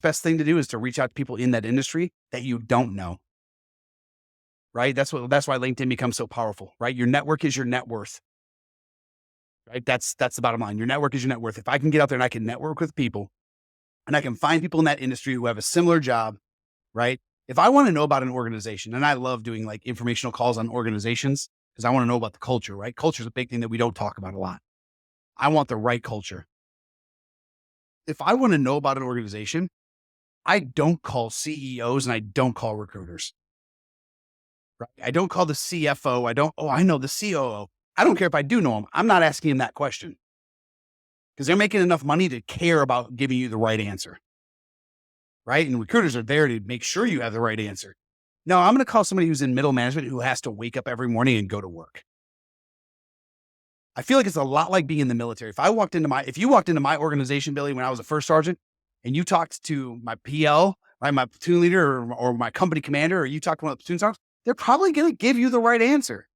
best thing to do is to reach out to people in that industry that you don't know, right? That's why LinkedIn becomes so powerful, right? Your network is your net worth, right? That's the bottom line. Your network is your net worth. If I can get out there and I can network with people and I can find people in that industry who have a similar job, right? If I want to know about an organization, and I love doing like informational calls on organizations because I want to know about the culture, right? Culture is a big thing that we don't talk about a lot. I want the right culture. If I want to know about an organization, I don't call CEOs and I don't call recruiters. Right? I don't call the CFO. I know the COO. I don't care if I do know them. I'm not asking them that question because they're making enough money to care about giving you the right answer. Right? And recruiters are there to make sure you have the right answer. No, I'm going to call somebody who's in middle management who has to wake up every morning and go to work. I feel like it's a lot like being in the military. If you walked into my organization, Billy, when I was a first sergeant and you talked to my PL, right, my platoon leader or my company commander, or you talked to one of the platoon sergeants, they're probably going to give you the right answer.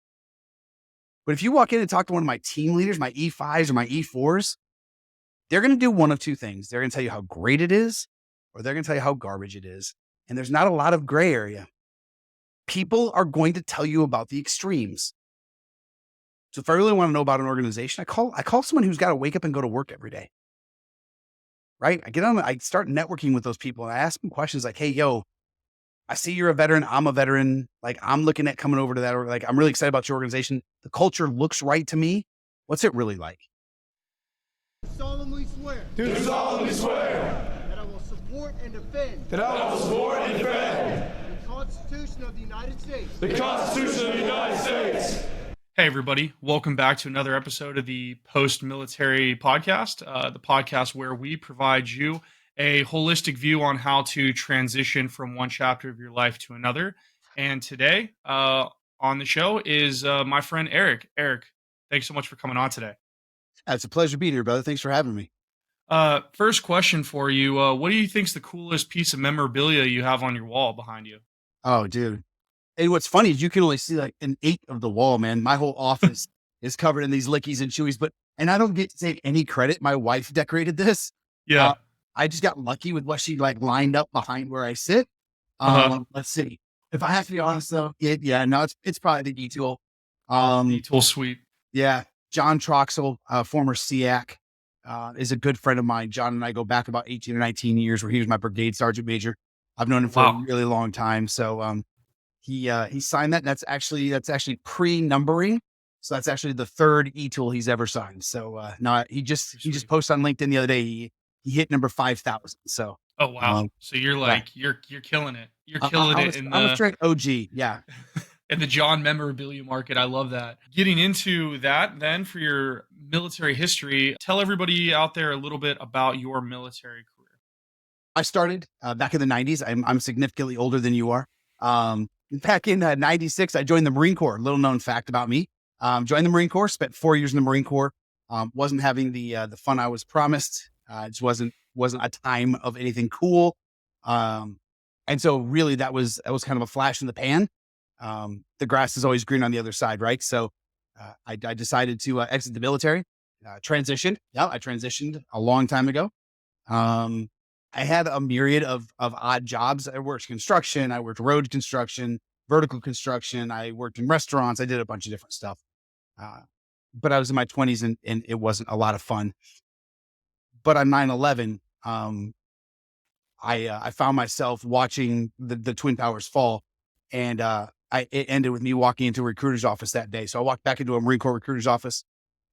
But if you walk in and talk to one of my team leaders, my E5s or my E4s, they're going to do one of two things. They're going to tell you how great it is, or they're going to tell you how garbage it is. And there's not a lot of gray area. People are going to tell you about the extremes. So if I really want to know about an organization, I call someone who's got to wake up and go to work every day. Right? I start networking with those people and I ask them questions like, hey, yo, I see you're a veteran. I'm a veteran. Like, I'm looking at coming over to that. Or like, I'm really excited about your organization. The culture looks right to me. What's it really like? Solemnly swear. Do solemnly swear. That I will support and defend. That I will support and defend. The Constitution of the United States. The Constitution of the United States. Hey, everybody. Welcome back to another episode of the Post-Military Podcast, the podcast where we provide you a holistic view on how to transition from one chapter of your life to another. And today on the show is my friend Eric. Eric, thanks so much for coming on today. It's a pleasure being here, brother. Thanks for having me. First question for you. What do you think's the coolest piece of memorabilia you have on your wall behind you? Oh, dude. And what's funny is you can only see like an eighth of the wall, man. My whole office is covered in these lickies and chewies, and I don't get to take any credit. My wife decorated this. Yeah. I just got lucky with what she like lined up behind where I sit. Let's see. If I have to be honest though, it's probably the E-Tool. E-Tool suite. Yeah. John Troxel, former SEAC, is a good friend of mine. John and I go back about 18 or 19 years where he was my brigade sergeant major. I've known him for a really long time. So, he signed that. And that's actually pre-numbering. So that's actually the third E-Tool he's ever signed. So, no, he just posted on LinkedIn the other day. He hit number 5,000. So, oh, wow. So you're like, you're killing it. You're killing it. I'm a straight OG. Yeah. In the John memorabilia market. I love that. Getting into that then for your military history, tell everybody out there a little bit about your military career. I started back in the 90s. I'm significantly older than you are. Back in 96, I joined the Marine Corps. Little known fact about me. Joined the Marine Corps, spent 4 years in the Marine Corps. Wasn't having the fun I was promised. It just wasn't a time of anything cool. And so really that was kind of a flash in the pan. The grass is always green on the other side, right? So I decided to exit the military, transitioned. Yeah, I transitioned a long time ago. I had a myriad of odd jobs. I worked construction. I worked road construction, vertical construction. I worked in restaurants. I did a bunch of different stuff. But I was in my 20s and it wasn't a lot of fun. But on 9/11, I found myself watching the Twin Towers fall. And it ended with me walking into a recruiter's office that day. So I walked back into a Marine Corps recruiter's office.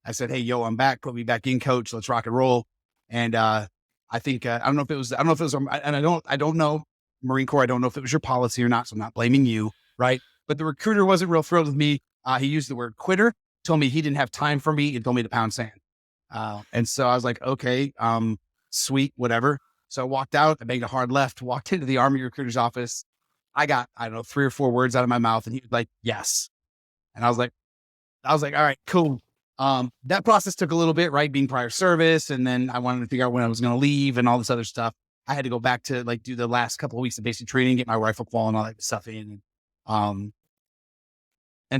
I said, hey, yo, I'm back. Put me back in, coach. Let's rock and roll. And I think, I don't know if it was, and I don't know Marine Corps. I don't know if it was your policy or not. So I'm not blaming you. Right. But the recruiter wasn't real thrilled with me. He used the word quitter, told me he didn't have time for me and told me to pound sand. And so I was like, okay, sweet, whatever. So I walked out, I made a hard left, walked into the Army recruiter's office. I got, 3 or 4 words out of my mouth and he was like, yes. And I was like, all right, cool. That process took a little bit, right? Being prior service. And then I wanted to figure out when I was going to leave and all this other stuff. I had to go back to like do the last couple of weeks of basic training, get my rifle qual and all that stuff in. And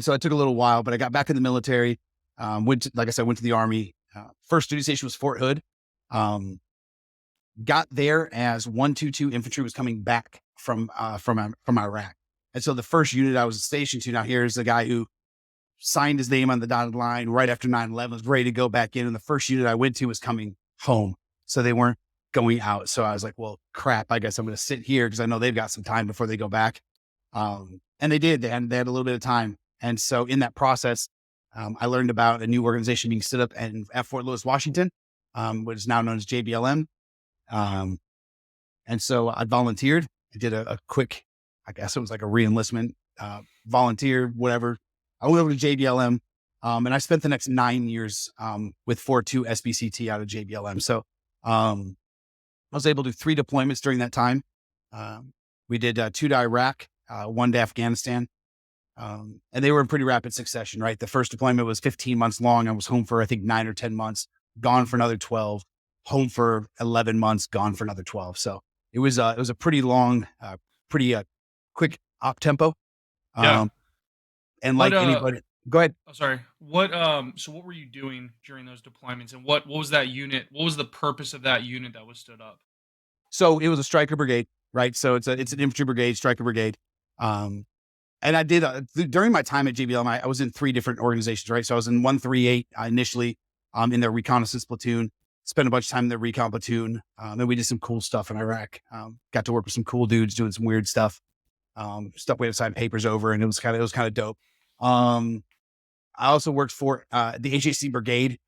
so it took a little while, but I got back in the military. Went to the Army. First duty station was Fort Hood. got there as 122 Infantry was coming back from Iraq. And so the first unit I was stationed to, now here's the guy who signed his name on the dotted line right after 9/11, was ready to go back in. And the first unit I went to was coming home. So they weren't going out. So I was like, well, crap, I guess I'm going to sit here because I know they've got some time before they go back. And they did. They had a little bit of time. And so in that process, I learned about a new organization being stood up at Fort Lewis, Washington, what is now known as JBLM. And so I volunteered. I did a quick, I guess it was like a re-enlistment, volunteer, whatever. I went over to JBLM, and I spent the next 9 years with 4-2 SBCT out of JBLM. So I was able to do 3 deployments during that time. We did 2 to Iraq, 1 to Afghanistan. And they were in pretty rapid succession, right? The first deployment was 15 months long. I was home for, I think, 9 or 10 months, gone for another 12, home for 11 months, gone for another 12. So it was a pretty long, pretty quick op tempo. Yeah. And like anybody, go ahead. Oh, sorry. So what were you doing during those deployments, and what was that unit? What was the purpose of that unit that was stood up? So it was a striker brigade, right? So it's an infantry brigade, striker brigade. And I did, during my time at JBLM, I was in 3 different organizations, right? So I was in 138 initially, in their reconnaissance platoon, spent a bunch of time in their recon platoon. And we did some cool stuff in Iraq. Got to work with some cool dudes doing some weird stuff. Stuff we had to sign papers over, and it was kind of dope. I also worked for, the HAC brigade.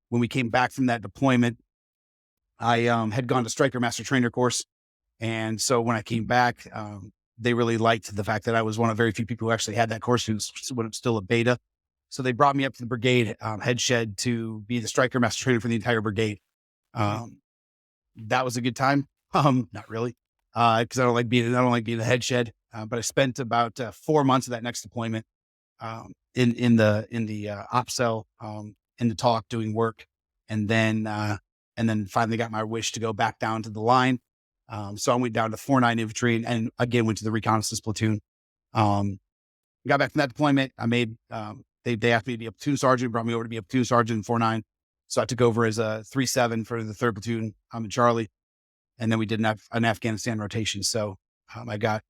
When we came back from that deployment, I, had gone to striker master trainer course. And so when I came back, they really liked the fact that I was one of very few people who actually had that course, who's still a beta. So they brought me up to the brigade head shed to be the striker master trainer for the entire brigade. That was a good time. Not really, because I don't like being the head shed. But I spent about 4 months of that next deployment in the op cell, in the talk, doing work, and then finally got my wish to go back down to the line. So I went down to 49 Infantry and again went to the reconnaissance platoon. Got back from that deployment. I made, they asked me to be a platoon sergeant, brought me over to be a platoon sergeant in 49. So I took over as a 3-7 for the 3rd platoon. I'm in Charlie. And then we did an Afghanistan rotation. So I got a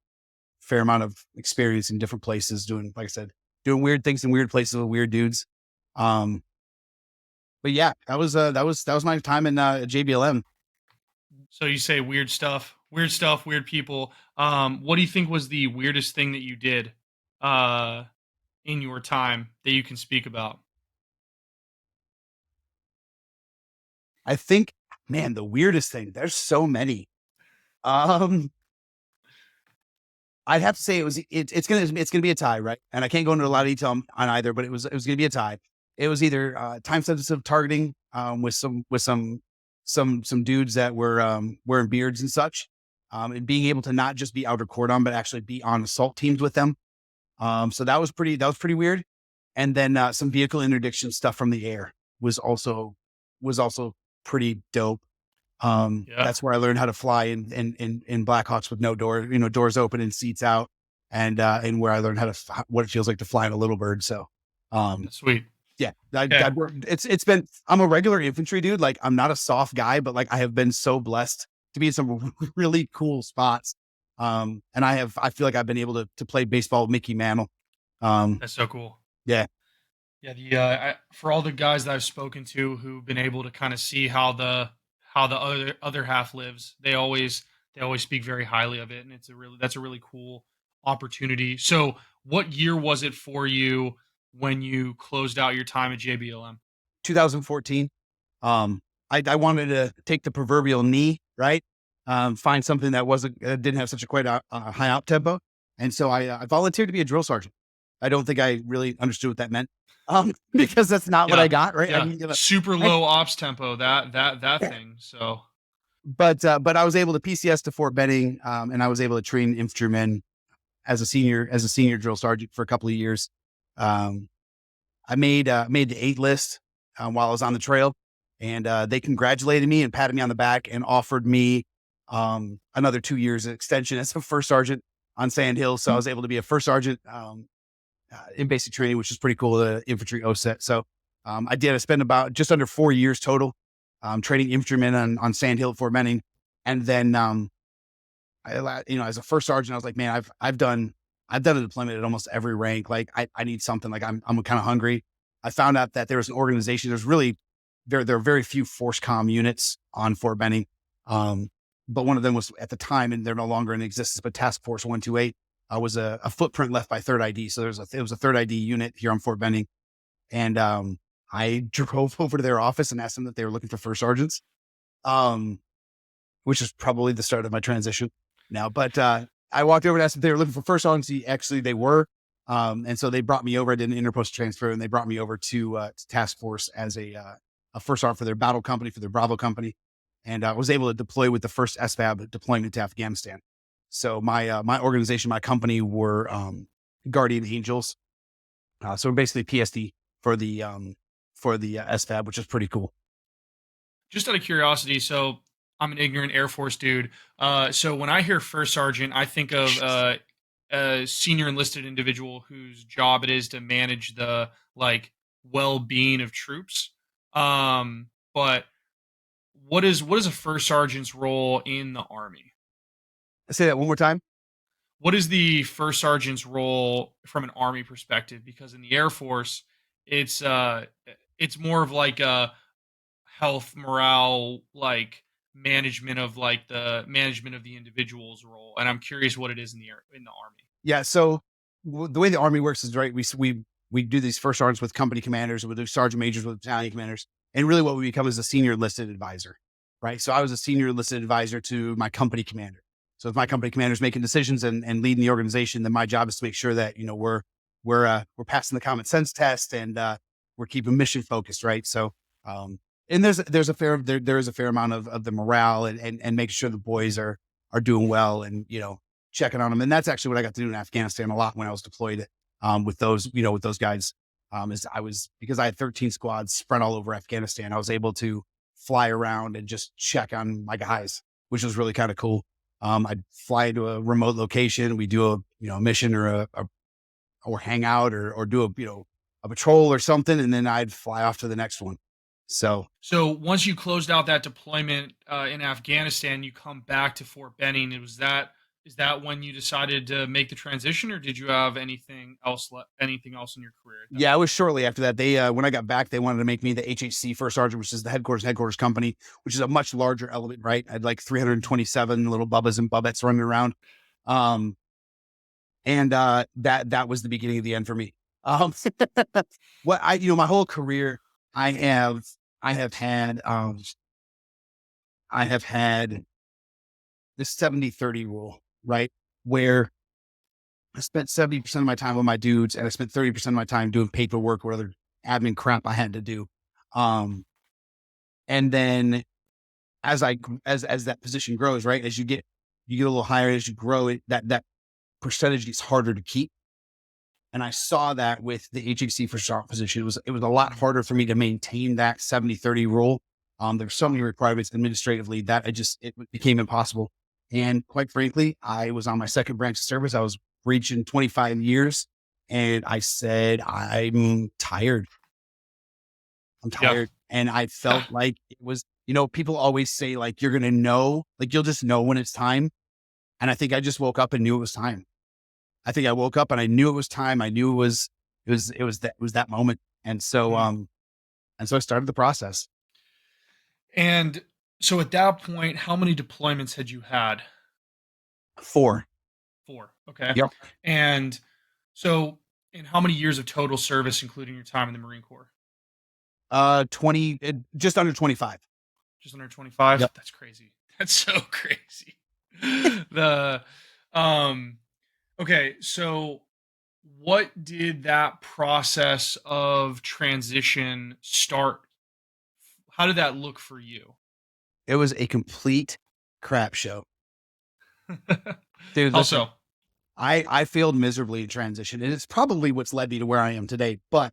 fair amount of experience in different places doing, like I said, doing weird things in weird places with weird dudes. But yeah, that was my time in JBLM. So you say weird stuff, weird people. What do you think was the weirdest thing that you did in your time that you can speak about? I think, man, the weirdest thing, there's so many. I'd have to say it's gonna be a tie, right? And I can't go into a lot of detail on either, but it was gonna be a tie. It was either time sensitive targeting with some dudes that were wearing beards and such, and being able to not just be outer cordon but actually be on assault teams with them. So that was pretty weird. And then some vehicle interdiction stuff from the air was also pretty dope. That's where I learned how to fly in Blackhawks with no door, doors open and seats out, and where I learned what it feels like to fly in a little bird. So, sweet. Yeah, I'm a regular infantry dude. Like, I'm not a soft guy, but like I have been so blessed to be in some really cool spots. And I feel like I've been able to play baseball with Mickey Mantle. That's so cool. Yeah. Yeah. For all the guys that I've spoken to who've been able to kind of see how the other half lives, they always speak very highly of it. And that's a really cool opportunity. So what year was it for you when you closed out your time at JBLM? 2014. I wanted to take the proverbial knee, right? Find something that didn't have such a quite a high op tempo. And so I volunteered to be a drill sergeant. I don't think I really understood what that meant. Because that's not what I got, right? Yeah. I mean, super low ops tempo, that thing. So, but I was able to PCS to Fort Benning, and I was able to train infantrymen as a senior drill sergeant for a couple of years. I made the 8 list while I was on the trail, and they congratulated me and patted me on the back and offered me another 2 years extension as a first sergeant on Sand Hill. So I was able to be a first sergeant in basic training, which is pretty cool, the infantry OSET. So I spent about just under 4 years total training infantrymen on Sand Hill at Fort Benning. And then, as a first sergeant, I was like, man, I've done a deployment at almost every rank. Like I need something. Like I'm kind of hungry. I found out that there was an organization. There's really there are very few force comm units on Fort Benning. But one of them was at the time, and they're no longer in existence, but Task Force 128 was a footprint left by Third ID. So it was a Third ID unit here on Fort Benning. And I drove over to their office and asked them that they were looking for first sergeants, which is probably the start of my transition now. But I walked over and asked if they were looking for first sergeants. Actually, they were. And so they brought me over. I did an interpost transfer, and they brought me over to Task Force as a first sergeant for their battle company, for their Bravo company. And I was able to deploy with the first SFAB deployment to Afghanistan. So my organization, my company were Guardian Angels. So we're basically PSD for the SFAB, which is pretty cool. Just out of curiosity, so I'm an ignorant Air Force dude. So when I hear first sergeant, I think of a senior enlisted individual whose job it is to manage the like well-being of troops. But what is a first sergeant's role in the Army? Say that one more time. What is the first sergeant's role from an Army perspective? Because in the Air Force, it's more of like a health, morale, like management of the individual's role. And I'm curious what it is in the Army. Yeah. So the way the Army works is right. We do these first sergeants with company commanders. We do sergeant majors with battalion commanders. And really what we become is a senior enlisted advisor, right? So I was a senior enlisted advisor to my company commander. So if my company commander is making decisions and leading the organization, then my job is to make sure that, we're passing the common sense test and we're keeping mission focused, right? So, and there is a fair amount of the morale and making sure the boys are doing well and, checking on them. And that's actually what I got to do in Afghanistan a lot when I was deployed with those guys. Because I had 13 squads spread all over Afghanistan, I was able to fly around and just check on my guys, which was really kind of cool. I'd fly to a remote location. We do a mission or or hang out or do a patrol or something. And then I'd fly off to the next one. So once you closed out that deployment in Afghanistan, you come back to Fort Benning. Is that when you decided to make the transition, or did you have anything else in your career? Yeah, it was shortly after that. They when I got back, they wanted to make me the HHC first sergeant, which is the headquarters company, which is a much larger element, right? I had like 327 little bubbas and bubbettes running around. And that was the beginning of the end for me. My whole career, I have had this 70-30 rule, right? Where I spent 70% of my time with my dudes and I spent 30% of my time doing paperwork or other admin crap I had to do. And then as that position grows, right? As you get a little higher, as you grow it, that percentage gets harder to keep. And I saw that with the HHC for sergeant position. It was a lot harder for me to maintain that 70-30 rule. There's so many requirements administratively that it became impossible. And quite frankly, I was on my second branch of service. I was reaching 25 years and I said, I'm tired. Yeah. And I felt like it was, people always say like, you're going to know, like you'll just know when it's time. And I think I just woke up and knew it was time. I think I woke up and I knew it was time. I knew it was that moment. And so, I started the process. And so at that point, how many deployments had you had? 4. Okay. Yep. And so in how many years of total service, including your time in the Marine Corps? 20, just under 25. Just under 25? Yep. That's crazy. That's so crazy. Okay. So what did that process of transition start? How did that look for you? It was a complete crap show. Dude, Also, I failed miserably in transition, and it's probably what's led me to where I am today. But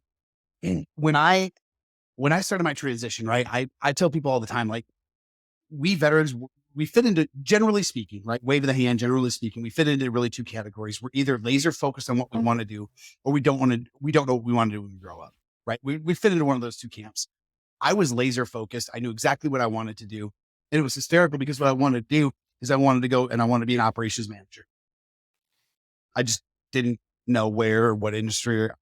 when I started my transition, right, I tell people all the time, like, we veterans, we fit into, generally speaking, right, wave of the hand, generally speaking, we fit into really 2 categories. We're either laser focused on what we want to do, or we don't know what we want to do when we grow up, right? We fit into one of those 2 camps. I was laser focused. I knew exactly what I wanted to do. And it was hysterical because what I wanted to do is I wanted to go and I wanted to be an operations manager. I just didn't know where or what industry or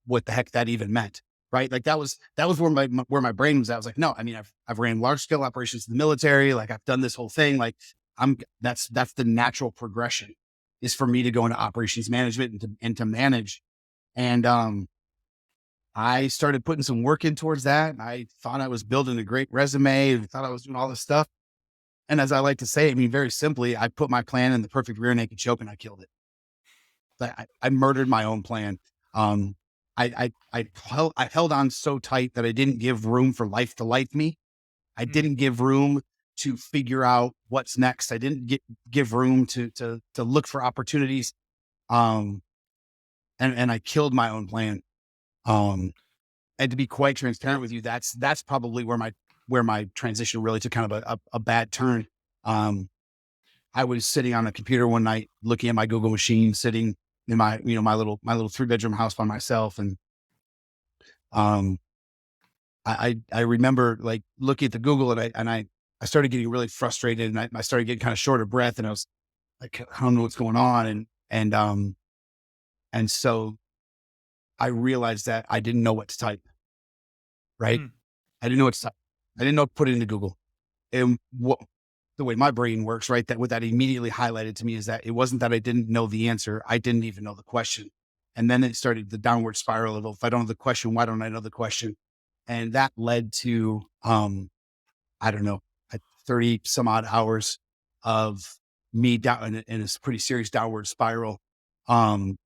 what the heck that even meant. Right. Like that was where my brain was at. I was like, no, I mean, I've ran large scale operations in the military. Like I've done this whole thing. Like that's the natural progression is for me to go into operations management and to manage. And, I started putting some work in towards that. And I thought I was building a great resume and thought I was doing all this stuff. And as I like to say, I mean, very simply, I put my plan in the perfect rear naked choke and I killed it. I murdered my own plan. Um, I held on so tight that I didn't give room for life to life me. I didn't give room to figure out what's next. I didn't give room to look for opportunities. Um, and I killed my own plan. And to be quite transparent with you, that's probably where my transition really took kind of a bad turn. I was sitting on a computer one night, looking at my Google machine, sitting in my, my little 3-bedroom house by myself. And, um, I remember like looking at the Google and I started getting really frustrated and I started getting kind of short of breath and I was like, I don't know what's going on. And so I realized that I didn't know what to type, right? Mm. I didn't know what to type. I didn't know what to put it into Google. And the way my brain works, right? That what that immediately highlighted to me is that it wasn't that I didn't know the answer. I didn't even know the question. And then it started the downward spiral of, if I don't know the question, why don't I know the question? And that led to, I don't know, 30 some odd hours of me down in a pretty serious downward spiral, trying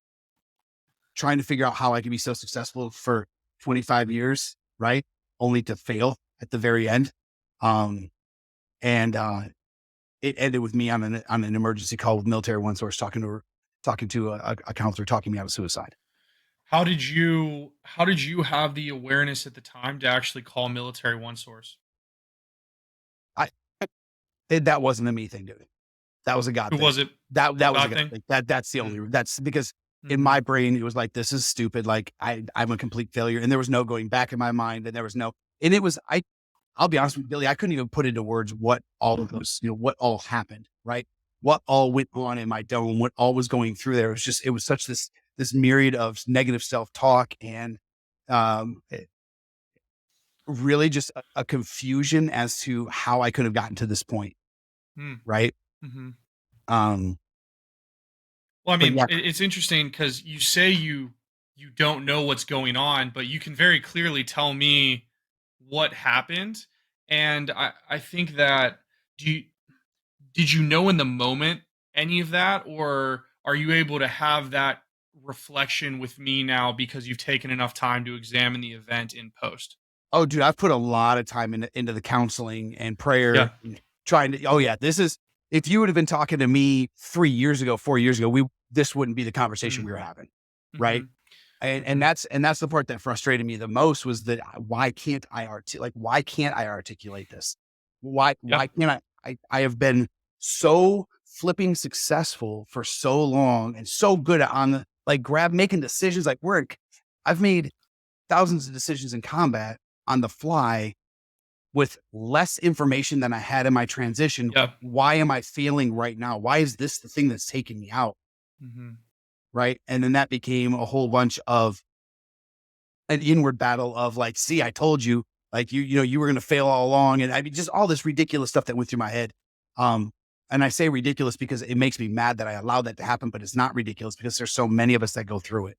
to figure out how I could be so successful for 25 years, right? Only to fail at the very end. And it ended with me on an emergency call with Military One Source, talking to a counselor, talking me out of suicide. How did you have the awareness at the time to actually call Military One Source? I that wasn't a me thing, dude. That was a God Who thing. was it? That was a God God thing? thing. That's the only. That's because in Mhm. my brain it was like, this is stupid. Like I'm a complete failure, and there was no going back in my mind, and there was no. And it was I'll be honest with you, Billy, I couldn't even put into words what all of those, what all happened, right? What all went on in my dome, what all was going through there. It was such this myriad of negative self-talk and really just a confusion as to how I could have gotten to this point, Mm. right? Mhm. Um, Well, I but mean, yeah, it's interesting because you say you don't know what's going on, but you can very clearly tell me what happened. And I think that do you did you know in the moment any of that, or are you able to have that reflection with me now because you've taken enough time to examine the event in post? oh, dude, I've put a lot of time into the counseling and Yeah. prayer, and trying to. Oh yeah, this is. If you would have been talking to me 3 years ago, 4 years ago, this wouldn't be the conversation Mm. we were having, right? Mhm. And Mhm. that's the part that frustrated me the most was that why can't I articulate this? Yeah. Why can't I have been so flipping successful for so long and so good on the making decisions like work. I've made thousands of decisions in combat on the fly with less information than I had in my transition. Yeah. Why am I failing right now? Why is this the thing that's taking me out? Mhm. Right. And then that became a whole bunch of an inward battle of like, see, I told you, like you were going to fail all along. And I mean, just all this ridiculous stuff that went through my head. Um, and I say ridiculous because it makes me mad that I allowed that to happen, but it's not ridiculous because there's so many of us that go through it.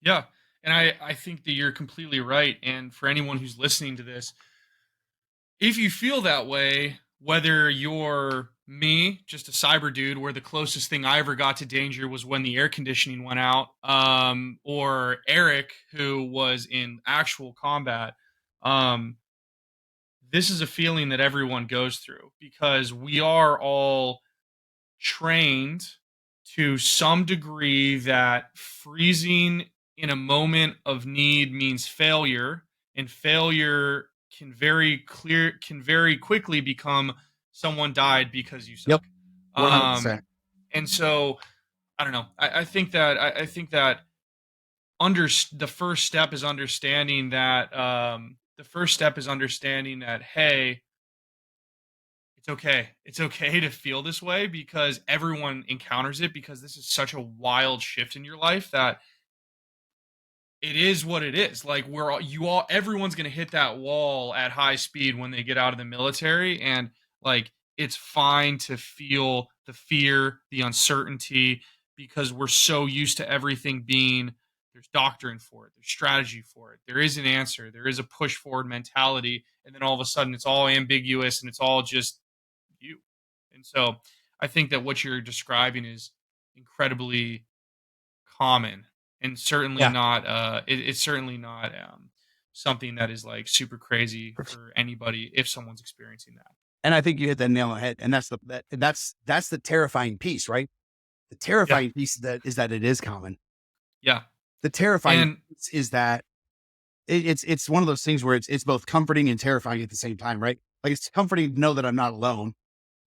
Yeah. And I think that you're completely right. And for anyone who's listening to this, if you feel that way, whether you're me, just a cyber dude, where the closest thing I ever got to danger was when the air conditioning went out, or Eric, who was in actual combat, um, this is a feeling that everyone goes through because we are all trained to some degree that freezing in a moment of need means failure, and failure can very quickly become someone died because you Yep. suck. 100%. And so I don't know. I think that the first step is understanding that the first step is understanding that, hey, it's okay. It's okay to feel this way because everyone encounters it, because this is such a wild shift in your life that it is what it is. Like, everyone's going to hit that wall at high speed when they get out of the military, and like it's fine to feel the fear, the uncertainty, because we're so used to everything being, there's doctrine for it, there's strategy for it, there is an answer, there is a push forward mentality, and then all of a sudden it's all ambiguous and it's all just you. And so I think that what you're describing is incredibly common, and certainly Yeah. not it's certainly not something that is like super crazy for anybody if someone's experiencing that. And I think you hit the nail on the head. And that's the terrifying piece, right? The Yeah. terrifying piece that it is common. Yeah. The terrifying And piece is that it's one of those things where it's both comforting and terrifying at the same time, right? Like, it's comforting to know that I'm not alone.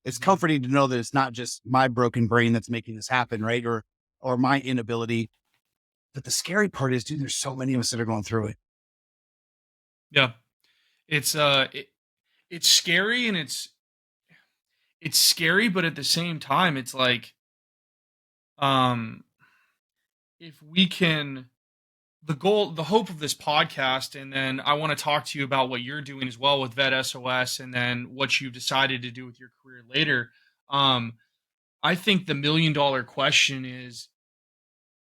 It's mhm, comforting to know that it's not just my broken brain that's making this happen, right? Or my inability. But the scary part is, dude, there's so many of us that are going through it. yeah, it's it's scary, and it's scary, but at the same time it's like, um if we can, the hope of this podcast, and then I want to talk to you about what you're doing as well with Vet SOS, and then what you've decided to do with your career later. um I think the $1 million question is,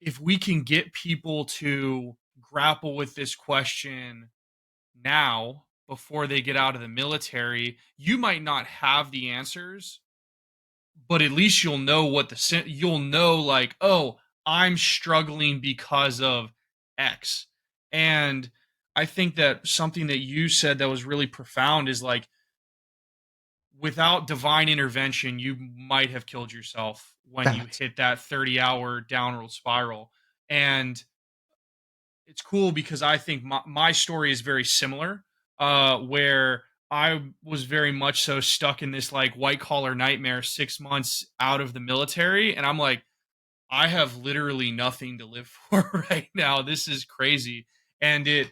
if we can get people to grapple with this question now before they get out of the military, you might not have the answers, but at least you'll know you'll know, like, oh, I'm struggling because of X. And I think that something that you said that was really profound is like, without divine intervention, you might have killed yourself when you Facts. hit that 30-hour downward spiral. And it's cool because I think my story is very similar, where I was very much so stuck in this like white collar nightmare 6 months out of the military. And I'm like, I have literally nothing to live for right now. This is crazy. And it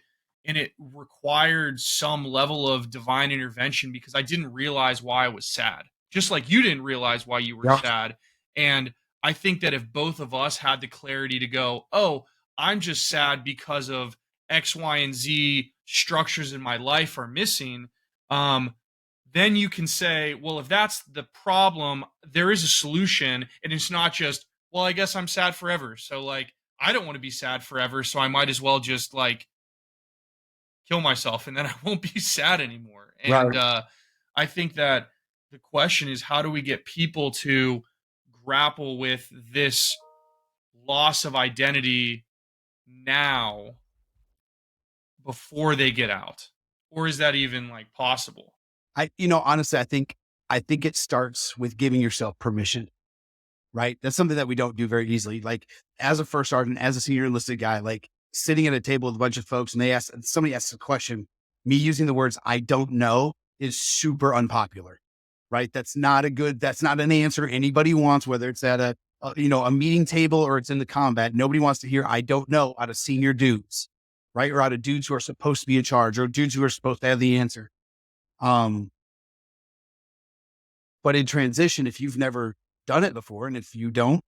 required some level of divine intervention because I didn't realize why I was sad. Just like you didn't realize why you were Yeah. sad. And I think that if both of us had the clarity to go, "Oh, I'm just sad because of X, Y, and Z structures in my life are missing," um, then you can say, well, if that's the problem, there is a solution. And it's not just, well, I guess I'm sad forever. So like, I don't want to be sad forever. So I might as well just like kill myself, and then I won't be sad anymore. And Right. I think that the question is, how do we get people to grapple with this loss of identity now before they get out? Or is that even like possible? Honestly, I think it starts with giving yourself permission, right? That's something that we don't do very easily. Like, as a first sergeant, as a senior enlisted guy, like sitting at a table with a bunch of folks and somebody asks a question, me using the words "I don't know" is super unpopular, right? That's not an answer anybody wants, whether it's at a meeting table or it's in the combat. Nobody wants to hear "I don't know" out of senior dudes, right? Or out of dudes who are supposed to be in charge, or dudes who are supposed to have the answer. Um, but in transition, if you've never done it before, and if you don't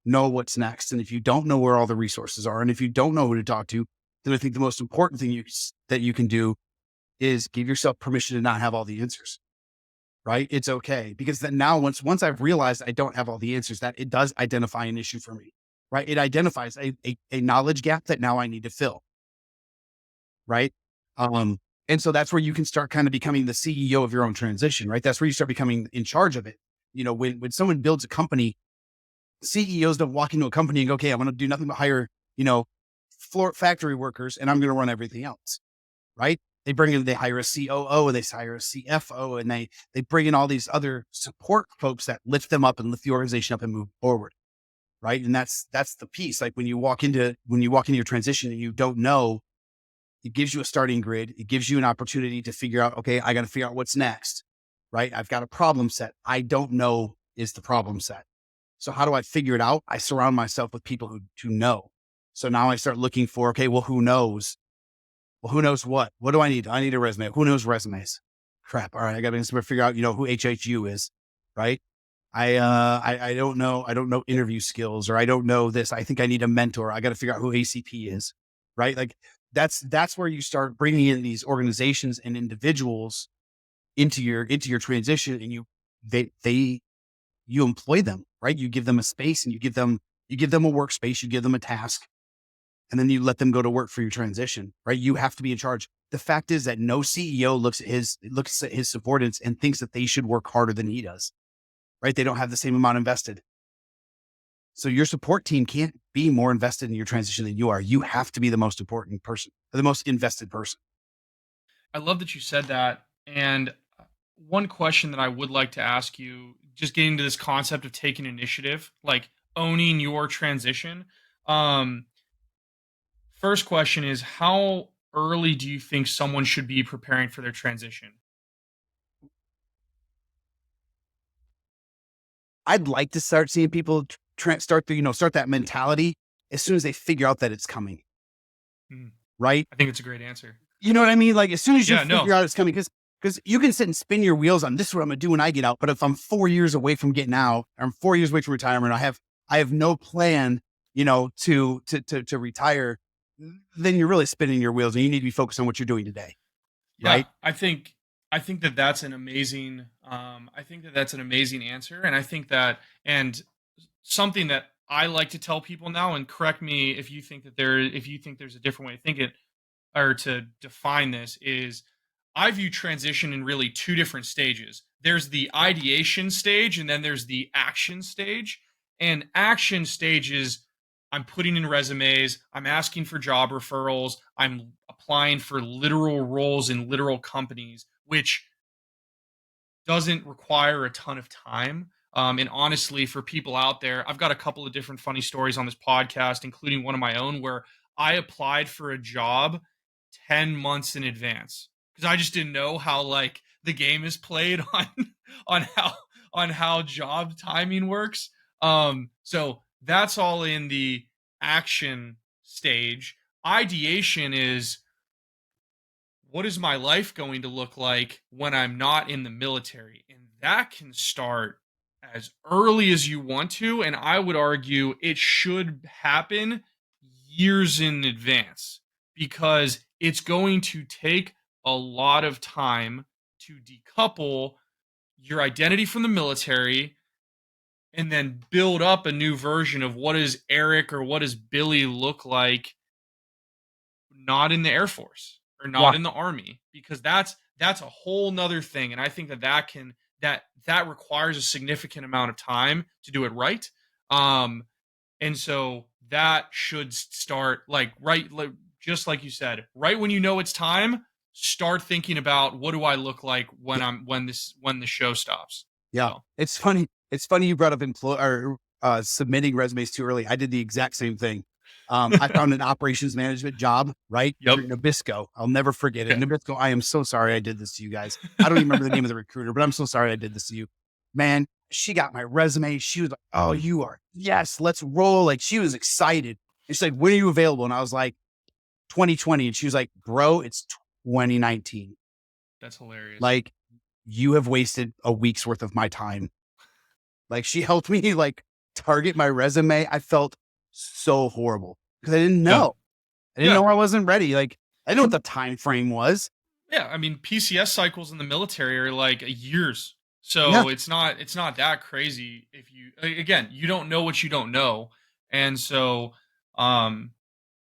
know what's next, and if you don't know where all the resources are, and if you don't know who to talk to, then I think the most important thing that you can do is give yourself permission to not have all the answers. Right? It's okay, because then now, once I've realized I don't have all the answers, that it does identify an issue for me. Right? It identifies a knowledge gap that now I need to fill. Right? Um, and so that's where you can start kind of becoming the CEO of your own transition. Right? That's where you start becoming in charge of it. When someone builds a company, CEOs don't walk into a company and go, "Okay, I'm going to do nothing but hire, you know, floor factory workers, and I'm going to run everything else." Right? They hire a COO, and they hire a CFO, and they bring in all these other support folks that lift them up and lift the organization up and move forward. Right? And that's the piece. Like, when you walk into your transition and you don't know, it gives you a starting grid. It gives you an opportunity to figure out, okay, I got to figure out what's next. Right? I've got a problem set. I don't know is the problem set. So how do I figure it out? I surround myself with people who know. So now I start looking for, okay, well, who knows? Well, who knows what? What do I need? I need a resume. Who knows resumes? Crap. All right. I got to figure out, who HHU is, right? I don't know. I don't know interview skills, or I don't know this. I think I need a mentor. I got to figure out who ACP is, right? Like that's where you start bringing in these organizations and individuals into your transition, and you employ them, right? You give them a space, and you give them a workspace, you give them a task, and then you let them go to work for your transition, right? You have to be in charge. The fact is that no CEO looks at his subordinates and thinks that they should work harder than he does, right? They don't have the same amount invested. So your support team can't be more invested in your transition than you are. You have to be the most important person, or the most invested person. I love that you said that. And one question that I would like to ask you, just getting into this concept of taking initiative, like owning your transition. Um, First question is, how early do you think someone should be preparing for their transition? I'd like to start seeing people start that mentality as soon as they figure out that it's coming, Hmm. right? I think it's a great answer. You know what I mean? Like as soon as you Yeah, no. figure out it's coming, because you can sit and spin your wheels on this is what I'm gonna do when I get out. But if I'm 4 years away from getting out, or I'm 4 years away from retirement, I have no plan, to retire, then you're really spinning your wheels, and you need to be focused on what you're doing today, Yeah, right? I think that that's an amazing I think that that's an amazing answer, and I think that, and something that I like to tell people now, and correct me if you think that if you think there's a different way to think it or to define this, is I view transition in really two different stages. There's the ideation stage, and then there's the action stage. And action stage is, I'm putting in resumes, I'm asking for job referrals, I'm applying for literal roles in literal companies, which doesn't require a ton of time. And honestly, for people out there, I've got a couple of different funny stories on this podcast, including one of my own where I applied for a job 10 months in advance because I just didn't know how like the game is played on on how job timing works. So that's all in the action stage. Ideation is, what is my life going to look like when I'm not in the military? And that can start as early as you want to. And I would argue it should happen years in advance because it's going to take a lot of time to decouple your identity from the military and then build up a new version of what does Eric or what does Billy look like not in the Air Force or Yeah. not in the Army, because that's a whole nother thing. And I think that requires a significant amount of time to do it right. And so that should start like just like you said, right when you know it's time, start thinking about what do I look like when the show stops. Yeah. So It's funny. It's funny you brought up submitting resumes too early. I did the exact same thing. I found an operations management job, right? yep. Through Nabisco. I'll never forget it. Okay. Nabisco, I am so sorry I did this to you guys. I don't even remember the name of the recruiter, but I'm so sorry I did this to you. Man, she got my resume. She was like, oh, you are, yes, let's roll. Like she was excited. And she's like, when are you available? And I was like, 2020. And she was like, bro, it's 2019. That's hilarious. Like, you have wasted a week's worth of my time. Like she helped me like target my resume. I felt so horrible because I didn't Yeah. know. I didn't Yeah. know I wasn't ready. Like I didn't know what the time frame was. Yeah, I mean PCS cycles in the military are like years. So Yeah. it's not that crazy if you, again, you don't know what you don't know. And so um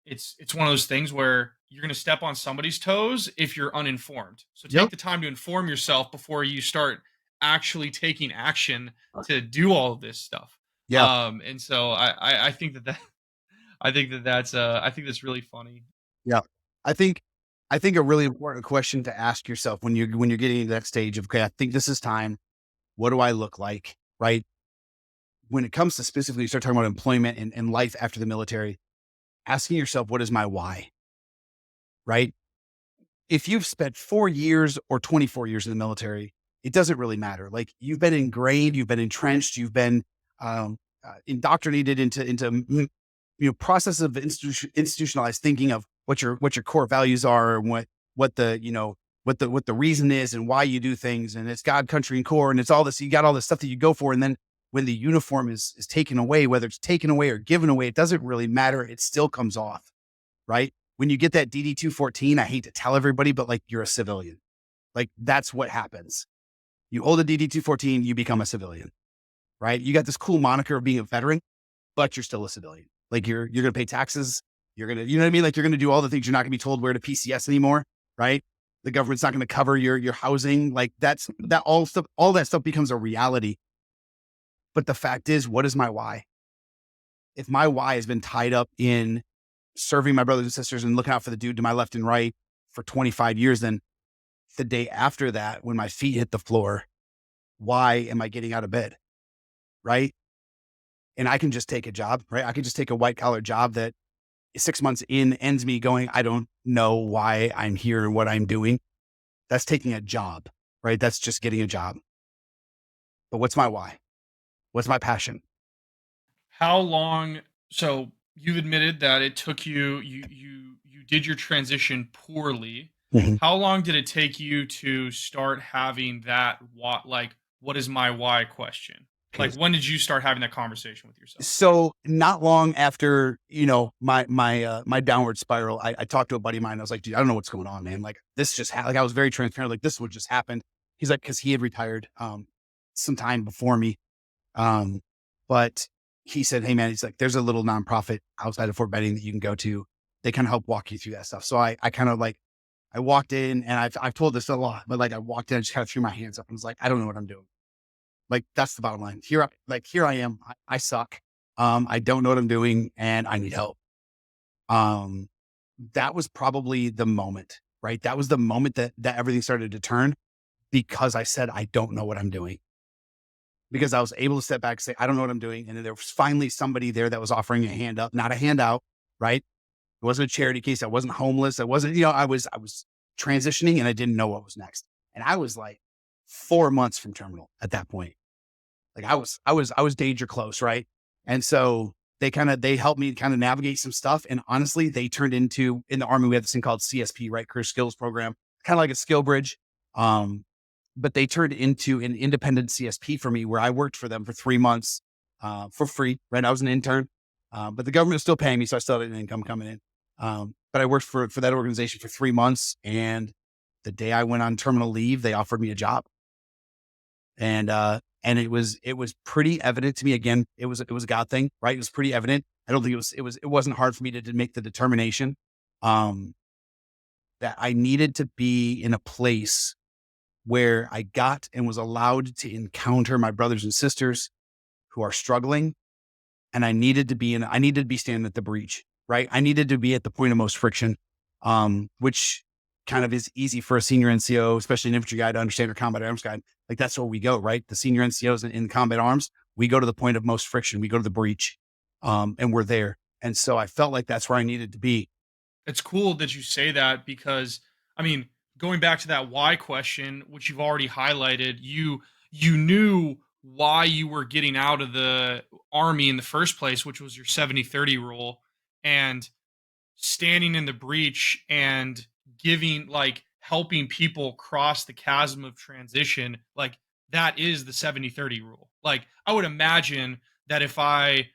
it's one of those things where you're going to step on somebody's toes if you're uninformed. So take Yep. the time to inform yourself before you start actually taking action to do all of this stuff. Yeah. And so I think that I think that's really funny. Yeah. I think a really important question to ask yourself when you're getting to that stage of, okay, I think this is time. What do I look like? Right. When it comes to specifically you start talking about employment and life after the military, asking yourself, what is my why? Right. If you've spent 4 years or 24 years in the military, it doesn't really matter. Like you've been ingrained, you've been entrenched, you've been indoctrinated into process of institutionalized thinking of what your core values are, and what the you know what the reason is and why you do things, and it's God, country, and core, and it's all this. You got all this stuff that you go for, and then when the uniform is taken away, whether it's taken away or given away, it doesn't really matter. It still comes off, right? When you get that DD 214, I hate to tell everybody, but like you're a civilian. Like that's what happens. You hold a DD 214, you become a civilian, right? You got this cool moniker of being a veteran, but you're still a civilian. Like you're going to pay taxes. You're going to, you know what I mean? Like you're going to do all the things. You're not going to be told where to PCS anymore, right? The government's not going to cover your housing. Like all that stuff becomes a reality. But the fact is, what is my why? If my why has been tied up in serving my brothers and sisters and looking out for the dude to my left and right for 25 years, then the day after that, when my feet hit the floor, why am I getting out of bed? Right. And I can just take a job, right? I can just take a white collar job that 6 months in ends me going, I don't know why I'm here and what I'm doing. That's taking a job, right? That's just getting a job. But what's my why? What's my passion? How long? So you've admitted that it took you did your transition poorly. Mhm. How long did it take you to start having that what is my why question? Okay. Like when did you start having that conversation with yourself? So not long after, my downward spiral, I talked to a buddy of mine. I was like, dude, I don't know what's going on, man. Like this just like I was very transparent. Like this is what just happened. He's like, cause he had retired, some time before me. But he said, hey man, he's like, there's a little nonprofit outside of Fort Benning that you can go to. They kind of help walk you through that stuff. So I kind of like, I walked in and I've told this a lot, but like I walked in, I just kind of threw my hands up and was like, I don't know what I'm doing. Like that's the bottom line. Here I am. I suck. I don't know what I'm doing and I need help. Um, that was probably the moment, right? That was the moment that everything started to turn because I said, I don't know what I'm doing. Because I was able to step back and say, I don't know what I'm doing. And then there was finally somebody there that was offering a hand up, not a handout, right? It wasn't a charity case. I wasn't homeless. I wasn't, I was transitioning and I didn't know what was next. And I was like 4 months from terminal at that point. Like I was danger close. Right. And so they helped me kind of navigate some stuff. And honestly, they turned into, in the Army, we have this thing called CSP, right? Career Skills Program, kind of like a skill bridge. But they turned into an independent CSP for me where I worked for them for 3 months, for free, right? I was an intern, but the government was still paying me. So I still had an income coming in. But I worked for that organization for 3 months. And the day I went on terminal leave, they offered me a job. And it was pretty evident to me. Again, it was a God thing, right? It was pretty evident. I don't think it wasn't hard for me to make the determination, that I needed to be in a place where I got and was allowed to encounter my brothers and sisters who are struggling. And I needed to be standing at the breach, right? I needed to be at the point of most friction, which kind of is easy for a senior NCO, especially an infantry guy, to understand, or combat arms guy. Like that's where we go, right? The senior NCOs in combat arms, we go to the point of most friction. We go to the breach, and we're there. And so I felt like that's where I needed to be. It's cool that you say that because I mean, going back to that why question, which you've already highlighted, you knew why you were getting out of the army in the first place, which was your 70-30 rule, and standing in the breach and giving helping people cross the chasm of transition, like that is the 70-30 rule. Like I would imagine that if I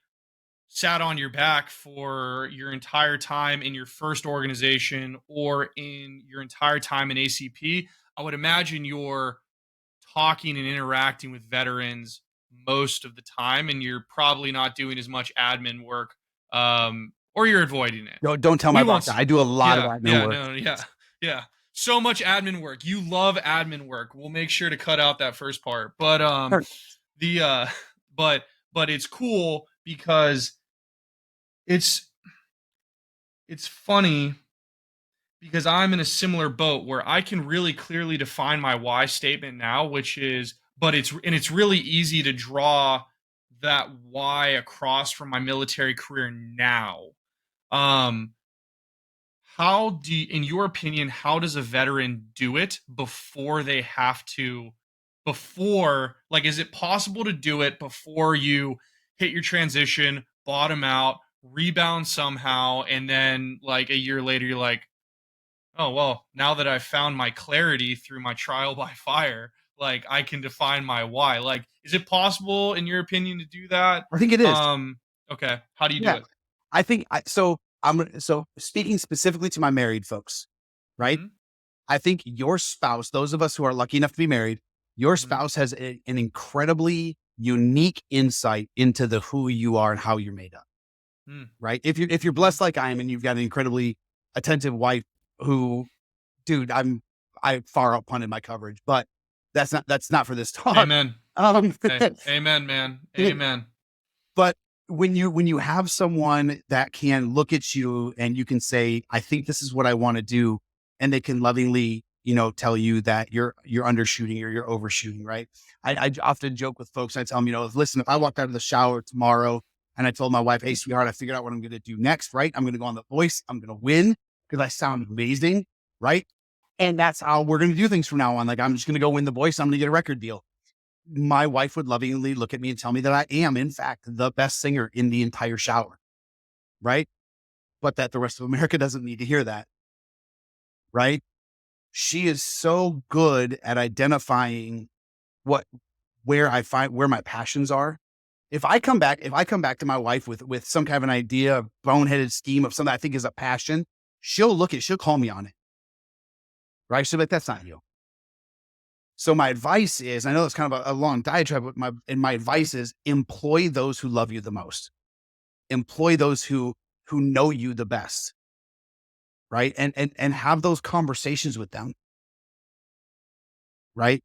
sat on your back for your entire time in your first organization or in your entire time in ACP, I would imagine you're talking and interacting with veterans most of the time, and you're probably not doing as much admin work, or you're avoiding it. Don't tell my We boss won't. that. I do a lot of Yeah, admin yeah, work. no, yeah, yeah. So much admin work. You love admin work. We'll make sure to cut out that first part. But Sure. the but it's cool because it's it's funny because I'm in a similar boat where I can really clearly define my why statement now, which is, but it's really easy to draw that why across from my military career now. Um, in your opinion, how does a veteran do it before they have to, is it possible to do it before you hit your transition, bottom out, rebound somehow, and then like a year later, you're like, oh well, now that I've found my clarity through my trial by fire, like I can define my why. Like, is it possible, in your opinion, to do that? I think it is. Um, okay, how do you do Yeah. it? So speaking specifically to my married folks, right? Mm-hmm. I think your spouse, those of us who are lucky enough to be married, your Mm-hmm. spouse has an incredibly unique insight into the who you are and how you're made up, right? If you're Mm-hmm. blessed like I am and you've got an incredibly attentive wife who, dude, I far out punted my coverage, but that's not for this talk. Amen. Um, Hey, amen, man. Amen. but when you have someone that can look at you and you can say, I think this is what I want to do, and they can lovingly, tell you that you're undershooting or you're overshooting, right? I often joke with folks. I tell them, listen, if I walked out of the shower tomorrow and I told my wife, hey, sweetheart, I figured out what I'm going to do next, right? I'm going to go on The Voice. I'm going to win because I sound amazing, right? And that's how we're going to do things from now on. Like, I'm just going to go win The Voice. I'm going to get a record deal. My wife would lovingly look at me and tell me that I am, in fact, the best singer in the entire shower, right? But that the rest of America doesn't need to hear that, right? She is so good at identifying what where my passions are. If I come back to my wife with some kind of an idea, a boneheaded scheme of something I think is a passion, she'll call me on it, right? She'll be like, that's not you. So my advice is, I know it's kind of a long diatribe, but my advice is employ those who love you the most. Employ those who know you the best, right? And have those conversations with them, right?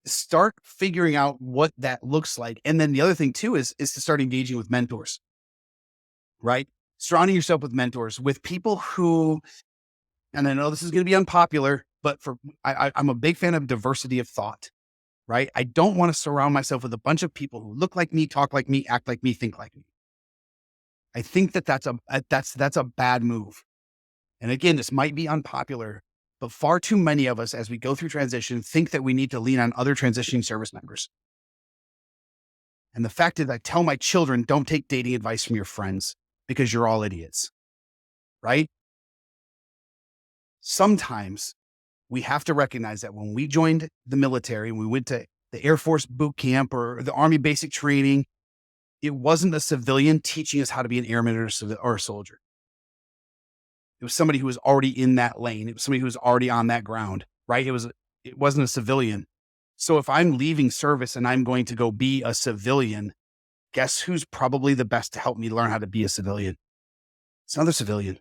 Start figuring out what that looks like. And then the other thing too is to start engaging with mentors, right? Surrounding yourself with mentors, with people who, and I know this is going to be unpopular, but I'm a big fan of diversity of thought, right? I don't want to surround myself with a bunch of people who look like me, talk like me, act like me, think like me. I think that's a bad move. And again, this might be unpopular, but far too many of us, as we go through transition, think that we need to lean on other transitioning service members. And the fact is, I tell my children, don't take dating advice from your friends because you're all idiots, right? Sometimes we have to recognize that when we joined the military, we went to the Air Force boot camp or the Army basic training, it wasn't a civilian teaching us how to be an airman or a soldier. It was somebody who was already in that lane. It was somebody who was already on that ground, right? It wasn't a civilian. So if I'm leaving service and I'm going to go be a civilian, guess who's probably the best to help me learn how to be a civilian? It's another civilian,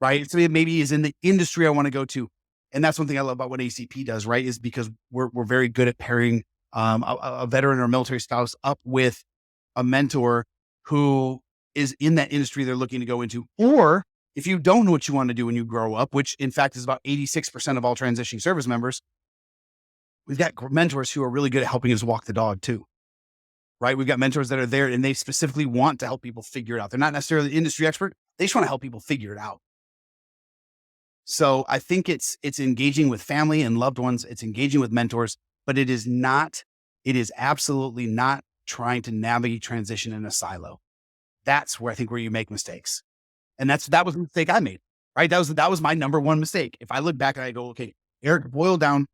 right? So maybe is in the industry I want to go to. And that's one thing I love about what ACP does, right? Is because we're very good at pairing a veteran or military spouse up with a mentor who is in that industry they're looking to go into. Or if you don't know what you want to do when you grow up, which in fact is about 86% of all transitioning service members, we've got mentors who are really good at helping us walk the dog too, right? We've got mentors that are there and they specifically want to help people figure it out. They're not necessarily the industry expert. They just want to help people figure it out. So I think it's engaging with family and loved ones. It's engaging with mentors, but it is absolutely not trying to navigate transition in a silo. That's where I think where you make mistakes. And that was a mistake I made, right? That was my number one mistake. If I look back and I go, okay, Eric, boil down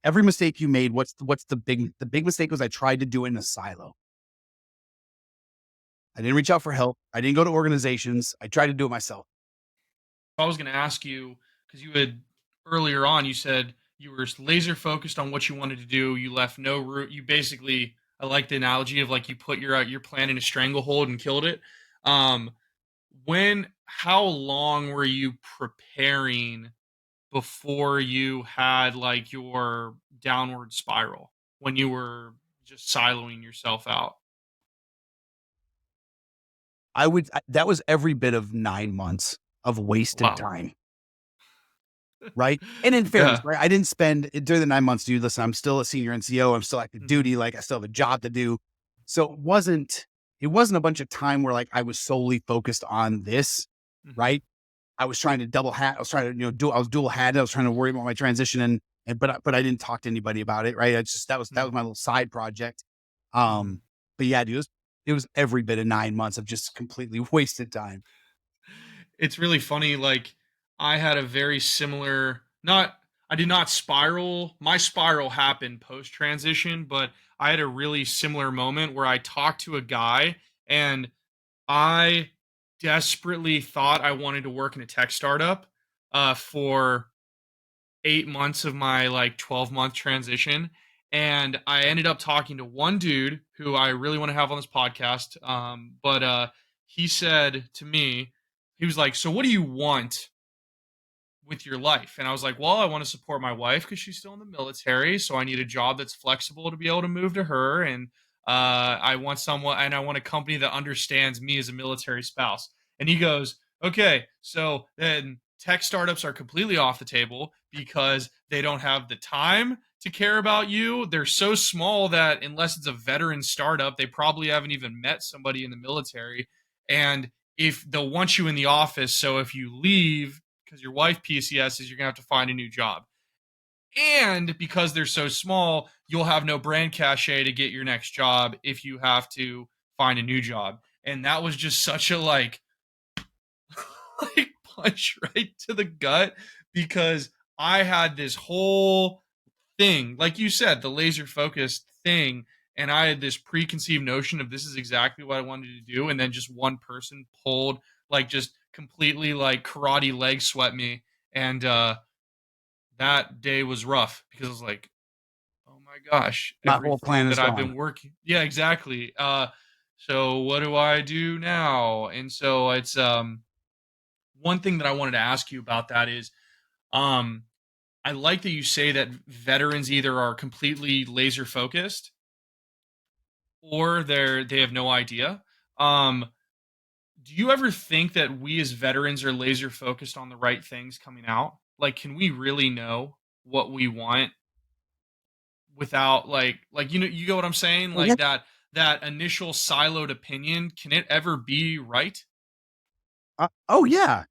every mistake you made. What's the big mistake was I tried to do it in a silo. I didn't reach out for help. I didn't go to organizations. I tried to do it myself. I was going to ask you, because you had earlier on, you said you were laser focused on what you wanted to do. You left no room. You basically, I like the analogy of like you put your plan in a stranglehold and killed it. Um, how long were you preparing before you had like your downward spiral, when you were just siloing yourself out? That was every bit of 9 months of wasted Wow. time. Right. And in fairness, Yeah. right, I didn't spend during the 9 months, dude, listen, I'm still a senior NCO. I'm still active Mhm. duty. Like I still have a job to do. So it wasn't a bunch of time where like I was solely focused on this. Mhm. Right. I was trying to double hat. I was trying to, I was dual hatted. I was trying to worry about my transition but I didn't talk to anybody about it. Right. It's just, that was Mhm. my little side project. Mhm. But yeah, dude, it was every bit of 9 months of just completely wasted time. It's really funny. Like, I had a very similar, not, I did not spiral. My spiral happened post transition, but I had a really similar moment where I talked to a guy and I desperately thought I wanted to work in a tech startup for 8 months of my like 12-month transition. And I ended up talking to one dude who I really want to have on this podcast. But he said to me, he was like, "So what do you want with your life?" And I was like, "Well, I want to support my wife because she's still in the military. So I need a job that's flexible to be able to move to her. And I want someone, and I want a company that understands me as a military spouse." And he goes, "Okay, so then tech startups are completely off the table because they don't have the time to care about you. They're so small that unless it's a veteran startup, they probably haven't even met somebody in the military. And if they'll want you in the office, so if you leave because your wife PCSs, you're gonna have to find a new job. And because they're so small, you'll have no brand cachet to get your next job if you have to find a new job." And that was just such a like punch right to the gut because I had this whole thing, like you said, the laser focused thing, and I had this preconceived notion of this is exactly what I wanted to do, and then just one person pulled like just completely like karate leg swept me, and that day was rough because I was like, "Oh my gosh, My whole plan everything is that I've gone. been working." Yeah, exactly. So what do I do now? And so it's one thing that I wanted to ask you about that is um I like that you say that veterans either are completely laser focused or they have no idea. Um, do you ever think that we as veterans are laser focused on the right things coming out? Like, can we really know what we want without like you know what I'm saying? Well, yeah. Like that initial siloed opinion, can it ever be right? Oh yeah.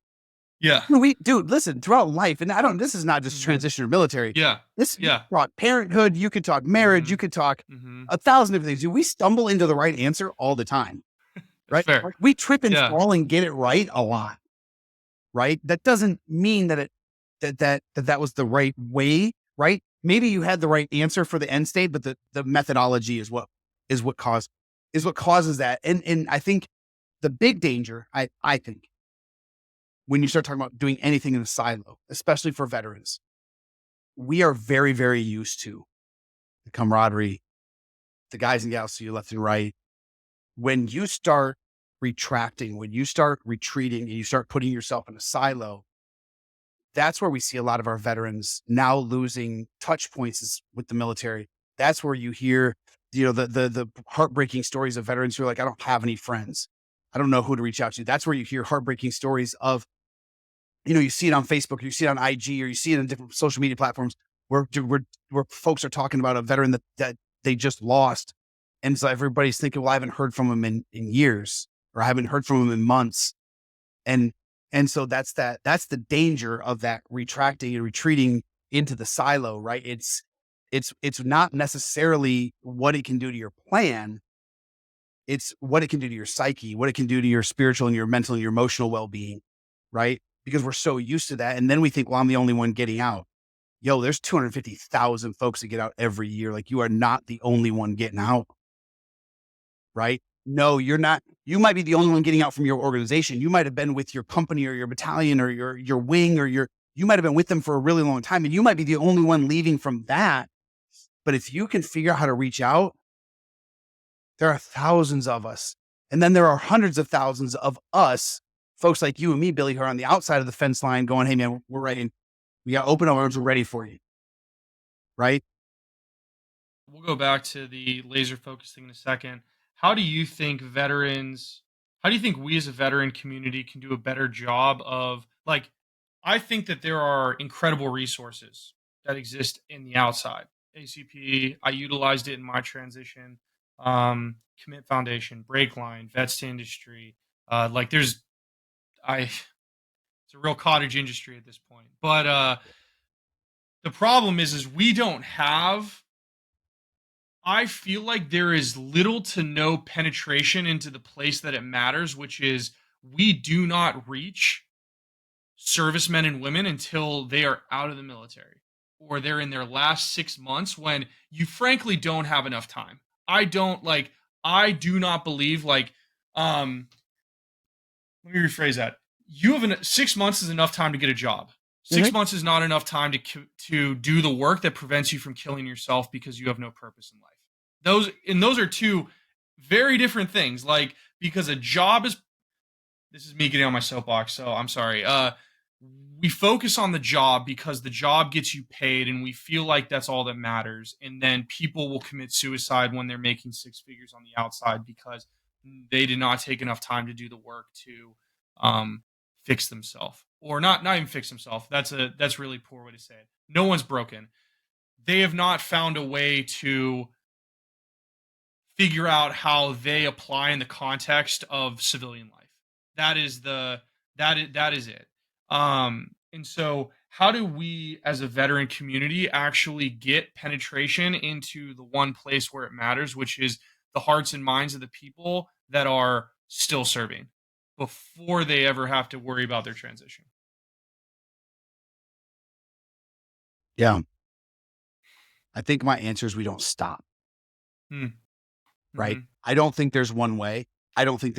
Yeah. We dude, listen, throughout life, and I don't this is not just Hmm. transition or military. Yeah. This you Yeah. brought parenthood, you could talk marriage, Hmm. you could talk Hmm. 1,000 different things. Do we stumble into the right answer all the time, That's right? fair. Like, we trip and Yeah. fall and get it right a lot, right? That doesn't mean that that was the right way, right? Maybe you had the right answer for the end state, but the methodology is what caused is what causes that. And I think the big danger, I think, when you start talking about doing anything in a silo, especially for veterans, we are very, very used to the camaraderie, the guys and gals to your left and right. When you start retracting, when you start retreating and you start putting yourself in a silo, that's where we see a lot of our veterans now losing touch points with the military. That's where you hear, the heartbreaking stories of veterans who are like, I don't have any friends. I don't know who to reach out to. That's where you hear heartbreaking stories of, you see it on Facebook, or you see it on IG, or you see it on different social media platforms where folks are talking about a veteran that they just lost. And so everybody's thinking, well, I haven't heard from him in years, or I haven't heard from him in months. And and so that's the danger of that retracting and retreating into the silo, right? It's not necessarily what it can do to your plan. It's what it can do to your psyche, what it can do to your spiritual and your mental and your emotional well-being, right? Because we're so used to that. And then we think, well, I'm the only one getting out. Yo, there's 250,000 folks that get out every year. Like, you are not the only one getting out, right? No, you're not. You might be the only one getting out from your organization. You might have been with your company or your battalion or your wing or you might have been with them for a really long time, and you might be the only one leaving from that. But if you can figure out how to reach out, there are thousands of us. And then there are hundreds of thousands of us, folks like you and me, Billy, who are on the outside of the fence line going, hey man, we're ready. We got open arms. We're ready for you. Right. We'll go back to the laser focus thing in a second. How do you think veterans, how do you think we as a veteran community can do a better job of like, I think that there are incredible resources that exist in the outside. ACP, I utilized it in my transition. Commit Foundation, Breakline, Vets to Industry. Like there's, it's a real cottage industry at this point. But the problem is we don't have I feel like there is little to no penetration into the place that it matters, which is we do not reach servicemen and women until they are out of the military or they're in their last 6 months when you frankly don't have enough time. I don't like, I do not believe um, let me rephrase that. You have 6 months is enough time to get a job. 6 months is not enough time to do the work that prevents you from killing yourself because you have no purpose in life. Those are two very different things. Like, because a job is, this is me getting on my soapbox, so I'm sorry. We focus on the job because the job gets you paid and we feel like that's all that matters. And then people will commit suicide when they're making six figures on the outside because they did not take enough time to do the work to fix themselves, or not even fix themselves. That's really poor way to say it. No one's broken. They have not found a way to figure out how they apply in the context of civilian life. That is it. And so how do we as a veteran community actually get penetration into the one place where it matters, which is the hearts and minds of the people that are still serving before they ever have to worry about their transition? Yeah. I think my answer is we don't stop, Hmm. right? Mhm. I don't think there's one way. I don't think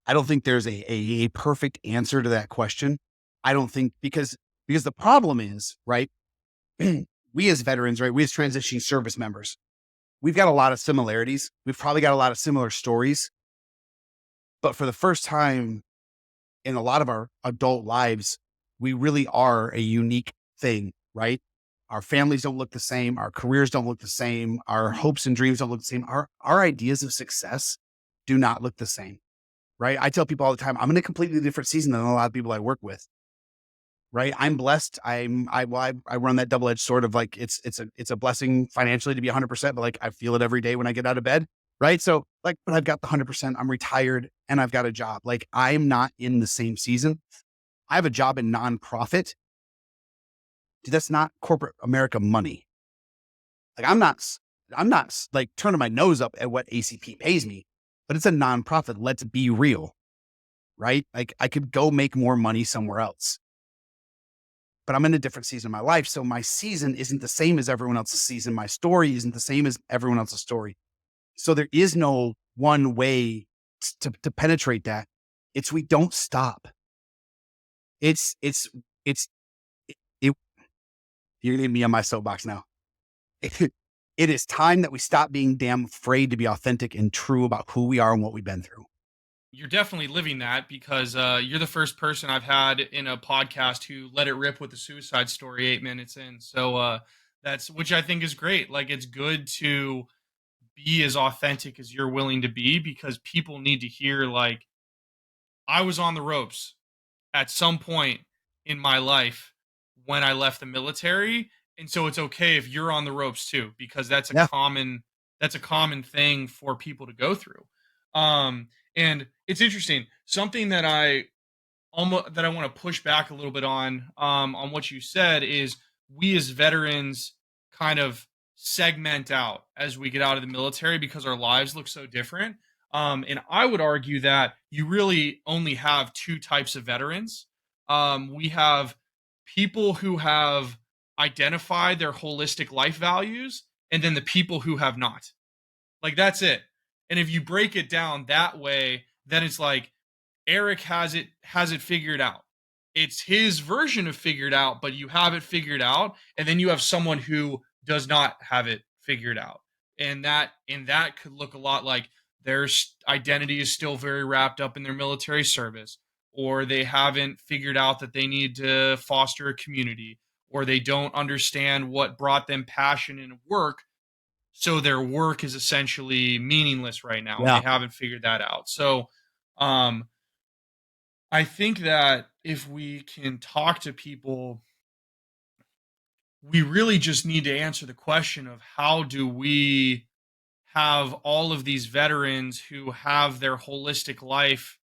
I don't think there's a perfect answer to that question. I don't think because the problem is, right? We as veterans, right? We as transitioning service members, we've got a lot of similarities. We've probably got a lot of similar stories, but for the first time in a lot of our adult lives, we really are a unique thing, right? Our families don't look the same. Our careers don't look the same. Our hopes and dreams don't look the same. Our ideas of success do not look the same, right? I tell people all the time, I'm in a completely different season than a lot of people I work with, right? I'm blessed. I run that double edged sword of like, it's a blessing financially to be 100%, but like I feel it every day when I get out of bed, right? So like, but I've got the 100%, I'm retired and I've got a job. Like I'm not in the same season. I have a job in nonprofit. Dude, that's not corporate America money. Like I'm not like turning my nose up at what ACP pays me, but it's a nonprofit. Let's be real, right? Like I could go make more money somewhere else, but I'm in a different season of my life. So my season isn't the same as everyone else's season. My story isn't the same as everyone else's story. So there is no one way to penetrate that. It's we don't stop. It's it's it's it, you're gonna get me on my soapbox now. It is time that we stop being damn afraid to be authentic and true about who we are and what we've been through. You're definitely living that because you're the first person I've had in a podcast who let it rip with a suicide story 8 minutes in. So that's, which I think is great. Like, it's good to be as authentic as you're willing to be because people need to hear, like, I was on the ropes at some point in my life when I left the military. And so it's okay if you're on the ropes too, because Yeah. that's a common thing for people to go through. And it's interesting. Something that I want to push back a little bit on what you said is we as veterans kind of segment out as we get out of the military because our lives look so different. And I would argue that you really only have two types of veterans. We have people who have identified their holistic life values, and then the people who have not. Like, that's it. And if you break it down that way, then it's like Eric has it figured out. It's his version of figured out, but you have it figured out, and then you have someone who does not have it figured out. And that could look a lot like their identity is still very wrapped up in their military service, or they haven't figured out that they need to foster a community, or they don't understand what brought them passion in work, so their work is essentially meaningless right now and they Yeah. haven't figured that out. So um I think that if we can talk to people, we really just need to answer the question of how do we have all of these veterans who have their holistic life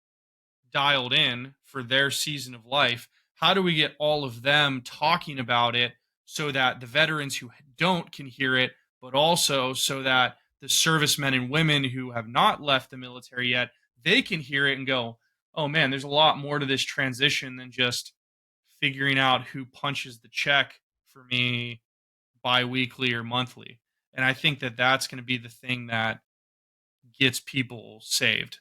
dialed in for their season of life? How do we get all of them talking about it so that the veterans who don't can hear it, but also so that the servicemen and women who have not left the military yet, they can hear it and go, oh man, there's a lot more to this transition than just figuring out who punches the check for me bi-weekly or monthly. And I think that that's going to be the thing that gets people saved,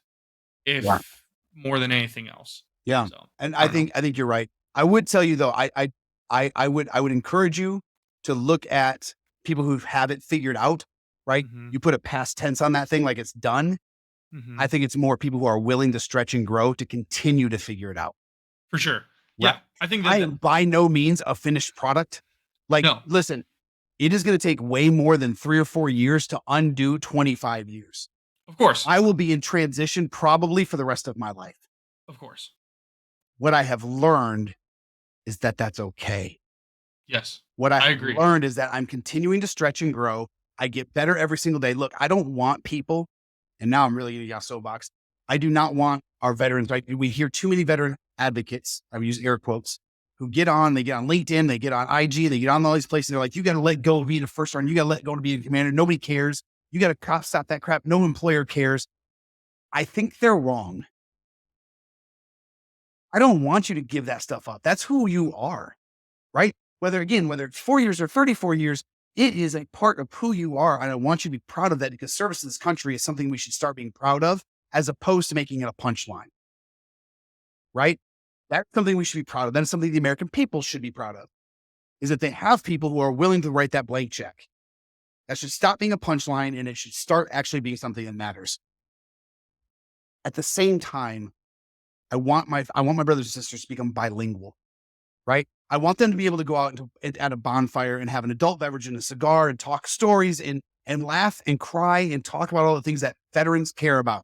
Yeah. if more than anything else. Yeah. So And I I don't know. think I think you're right. I would tell you though, I would encourage you to look at people who have it figured out, right? Hmm. You put a past tense on that thing like it's done. I Hmm. think it's more people who are willing to stretch and grow to continue to figure it out. For sure. Right. Yeah, I think I that am by no means a finished product. Like, no, listen, it is going to take way more than 3 or 4 years to undo 25 years. of course, I will be in transition probably for the rest of my life. of course. What I have learned is that that's okay. Yes, What I I have agree. learned is that I'm continuing to stretch and grow. I get better every single day. Look, I don't want people, and now I'm really getting a soapbox. I do not want our veterans, right? We hear too many veteran advocates, I use air quotes, who get on, they get on LinkedIn, they get on IG, they get on all these places. They're like, you got to let go of being a first sergeant. You got to let go of being a commander. Nobody cares. You got to stop that crap. No employer cares. I think they're wrong. I don't want you to give that stuff up. That's who you are, right? Whether it's 4 years or 34 years, it is a part of who you are. And I want you to be proud of that because service to this country is something we should start being proud of as opposed to making it a punchline, right? That's something we should be proud of. That is something the American people should be proud of, is that they have people who are willing to write that blank check. That should stop being a punchline and it should start actually being something that matters. At the same time, I want my brothers and sisters to become bilingual, right? I want them to be able to go out at a bonfire and have an adult beverage and a cigar and talk stories and laugh and cry and talk about all the things that veterans care about.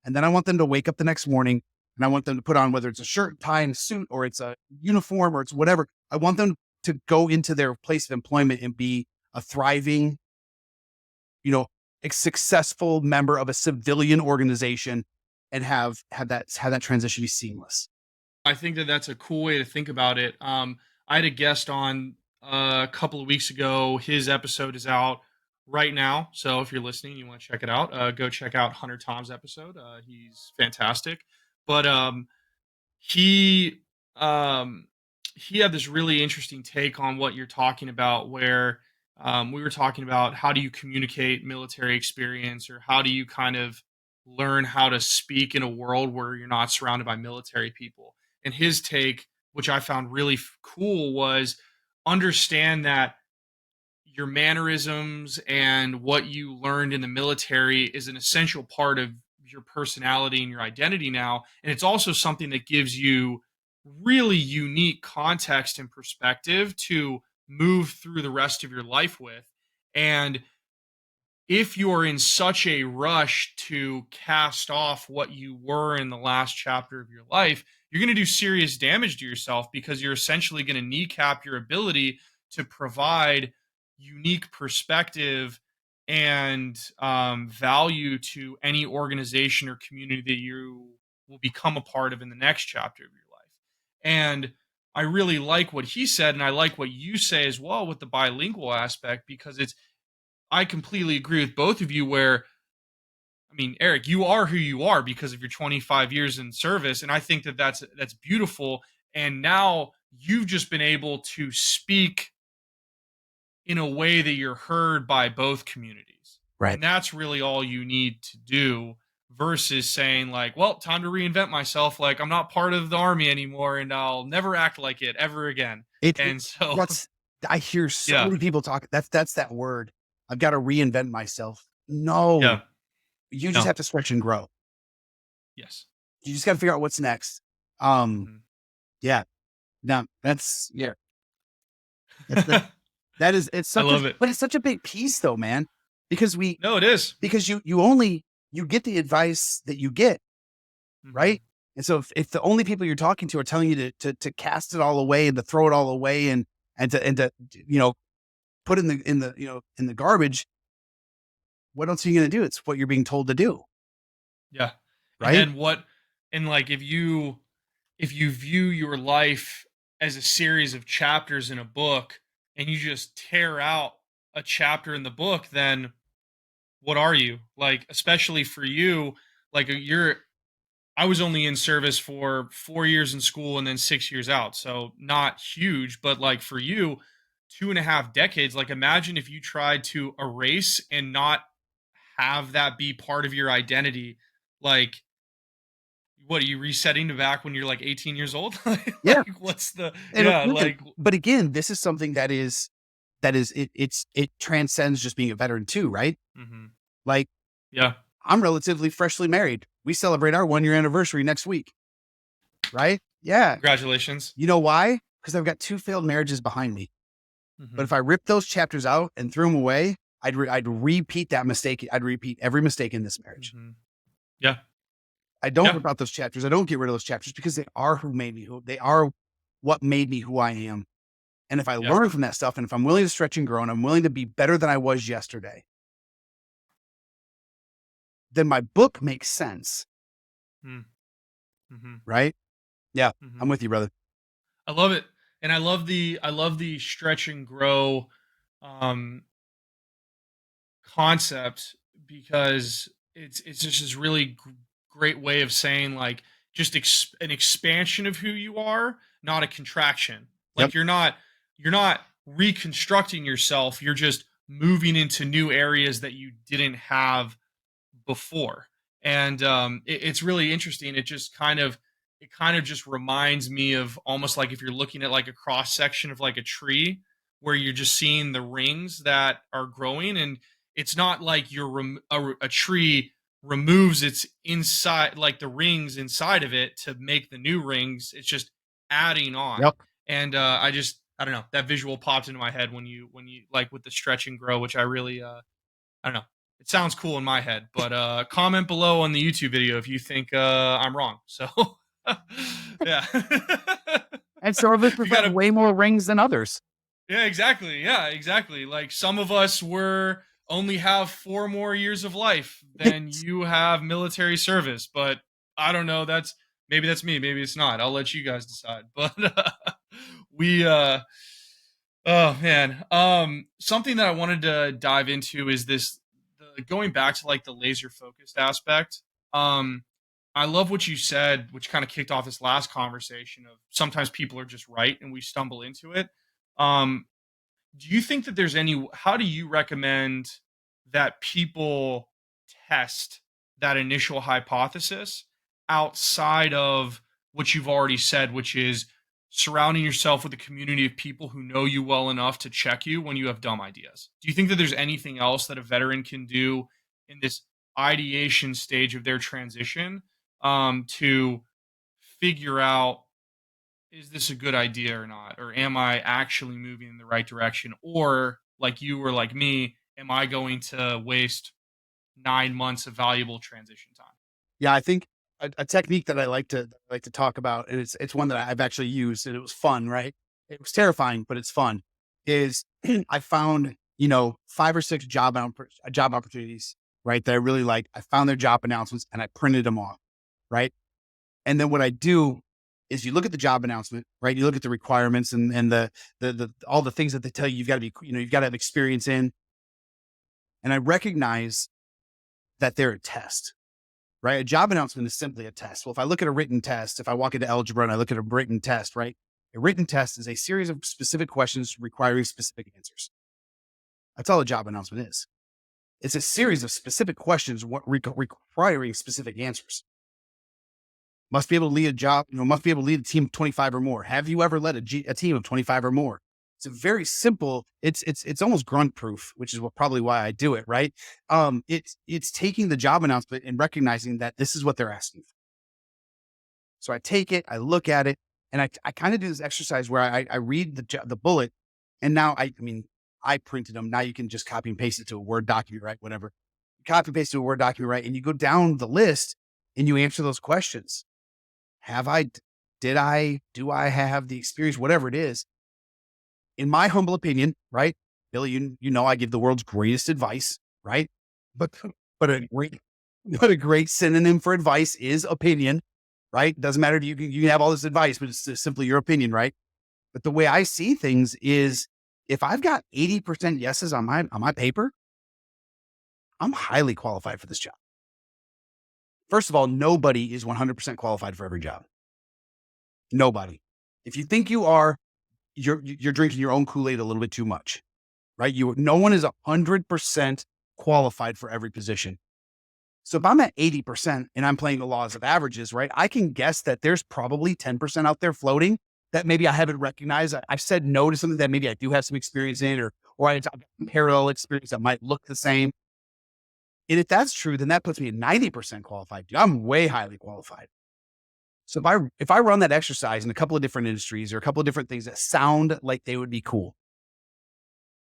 And then I want them to wake up the next morning and I want them to put on, whether it's a shirt, tie, and a suit, or it's a uniform, or it's whatever. I want them to go into their place of employment and be a thriving, you know, a successful member of a civilian organization and have that transition be seamless. I think that that's a cool way to think about it. I had a guest on a couple of weeks ago. His episode is out right now, so if you're listening, you want to check it out. Go check out Hunter Tom's episode. He's fantastic. But he um, he had this really interesting take on what you're talking about, where we were talking about how do you communicate military experience, or how do you kind of learn how to speak in a world where you're not surrounded by military people. And his take, which I found really cool, was understand that your mannerisms and what you learned in the military is an essential part of your personality and your identity now. And it's also something that gives you really unique context and perspective to move through the rest of your life with. And if you're in such a rush to cast off what you were in the last chapter of your life, you're going to do serious damage to yourself, because you're essentially going to kneecap your ability to provide unique perspective and value to any organization or community that you will become a part of in the next chapter of your life. And I really like what he said, and I like what you say as well with the bilingual aspect, because I completely agree with both of you. Where, I mean, Eric, you are who you are because of your 25 years in service, and I think that that's beautiful. And now you've just been able to speak in a way that you're heard by both communities, Right. and that's really all you need to do. Versus saying like, "Well, time to reinvent myself. Like, I'm not part of the army anymore, and I'll never act like it ever again." It And so, that's I hear so yeah, many people talk. That's that word. I've got to reinvent myself. No, yeah, you just no, have to stretch and grow. yes, You just got to figure out what's next. Um, mhm. yeah, no, that's that is it's I such a love it. but it's such a big piece though, man, because No, it is. you get the advice that you get, Mhm. right? And so if the only people you're talking to are telling you to cast it all away and to throw it all away and to put in the garbage, what else are you going to do? It's what you're being told to do, Yeah. And right? then like if you view your life as a series of chapters in a book, and you just tear out a chapter in the book, then what are you? Like, especially for you, like I was only in service for 4 years in school and then 6 years out. So not huge, but like for you, 2.5 decades. Like, imagine if you tried to erase and not have that be part of your identity. Like, what are you resetting to back when you're like 18 years old? Yeah. Like, what's the, And yeah, again, like, but again, this is something it transcends just being a veteran too, right? mhm. Like, Yeah. I'm relatively freshly married. We celebrate our 1 year anniversary next week, right? Yeah. Congratulations. You know why? Because I've got 2 failed marriages behind me. But Hmm. if I ripped those chapters out and threw them away, I'd repeat that mistake. I'd repeat every mistake in this marriage. Hmm. Yeah. I don't Yeah. rip out those chapters. I don't get rid of those chapters because they are they are what made me who I am. And if I Yeah. learn from that stuff, and if I'm willing to stretch and grow, and I'm willing to be better than I was yesterday, then my book makes sense, Mm. Hmm. right? Yeah, Hmm. I'm with you, brother. I love it. And I love the stretch and grow um concept, because it's just this really great way of saying, like, just an expansion of who you are, not a contraction. Yep. Like, you're not reconstructing yourself, you're just moving into new areas that you didn't have before. And it's really interesting. It kind of just reminds me of almost like if you're looking at like a cross section of like a tree, where you're just seeing the rings that are growing. And it's not like a tree removes its inside, like the rings inside of it, to make the new rings. It's just adding on. Yep. And I don't know, that visual popped into my head when you like with the stretch and grow, which I don't know. It sounds cool in my head, but comment below on the YouTube video if you think I'm wrong. So yeah. And some of us You have gotta, way more rings than others. yeah, exactly. Yeah, exactly. Like, some of us were only have 4 more years of life than you have military service, but I don't know. Maybe that's me. Maybe it's not. I'll let you guys decide. But we oh man. Something that I wanted to dive into is going back to like the laser focused aspect. Um I love what you said, which kind of kicked off this last conversation of sometimes people are just right and we stumble into it. Um do you think that how do you recommend that people test that initial hypothesis outside of what you've already said, which is surrounding yourself with a community of people who know you well enough to check you when you have dumb ideas? Do you think that there's anything else that a veteran can do in this ideation stage of their transition, to figure out, is this a good idea or not? Or am I actually moving in the right direction? Or, like you or like me, am I going to waste 9 months of valuable transition time? Yeah, I think a technique that I like to talk about, and it's one that I've actually used, and it was fun, right? It was terrifying, but it's fun. Is I found 5 or 6 job opportunities, right, that I really like. I found their job announcements and I printed them off, right? And then what I do is you look at the job announcement, right? You look at the requirements and the all the things that they tell you you've got to be, you've got to have experience in, and I recognize that they're a test, right? A job announcement is simply a test. Well, if I look at a written test, if I walk into algebra and I look at a written test, right? A written test is a series of specific questions requiring specific answers. That's all a job announcement is. It's a series of specific questions requiring specific answers. Must be able to lead a job, must be able to lead a team of 25 or more. Have you ever led a team of 25 or more? It's a very simple, it's almost grunt proof, which is probably why I do it, right? It's taking the job announcement and recognizing that this is what they're asking for. So I take it, I look at it, and I kind of do this exercise where I read the bullet, and now I printed them. Now you can just copy and paste it to a Word document, right? Whatever. Copy and paste to a Word document, right? And you go down the list and you answer those questions. Have I, did I, do I have the experience, whatever it is? In my humble opinion, right? Billy, you know, I give the world's greatest advice, right? But, but a great, but a great synonym for advice is opinion, right? Doesn't matter. You can have all this advice, but it's simply your opinion, right? But the way I see things is If I've got 80% yeses on my paper, I'm highly qualified for this job. First of all, nobody is 100% qualified for every job. Nobody. If you think you are, you're drinking your own Kool-Aid a little bit too much, right? No one is 100% qualified for every position. So if I'm at 80% and I'm playing the laws of averages, right? I can guess that there's probably 10% out there floating that maybe I haven't recognized. I've said no to something that maybe I do have some experience in, or I've got parallel experience that might look the same. And if that's true, then that puts me at 90% qualified. I'm way highly qualified. So if I run that exercise in a couple of different industries or a couple of different things that sound like they would be cool,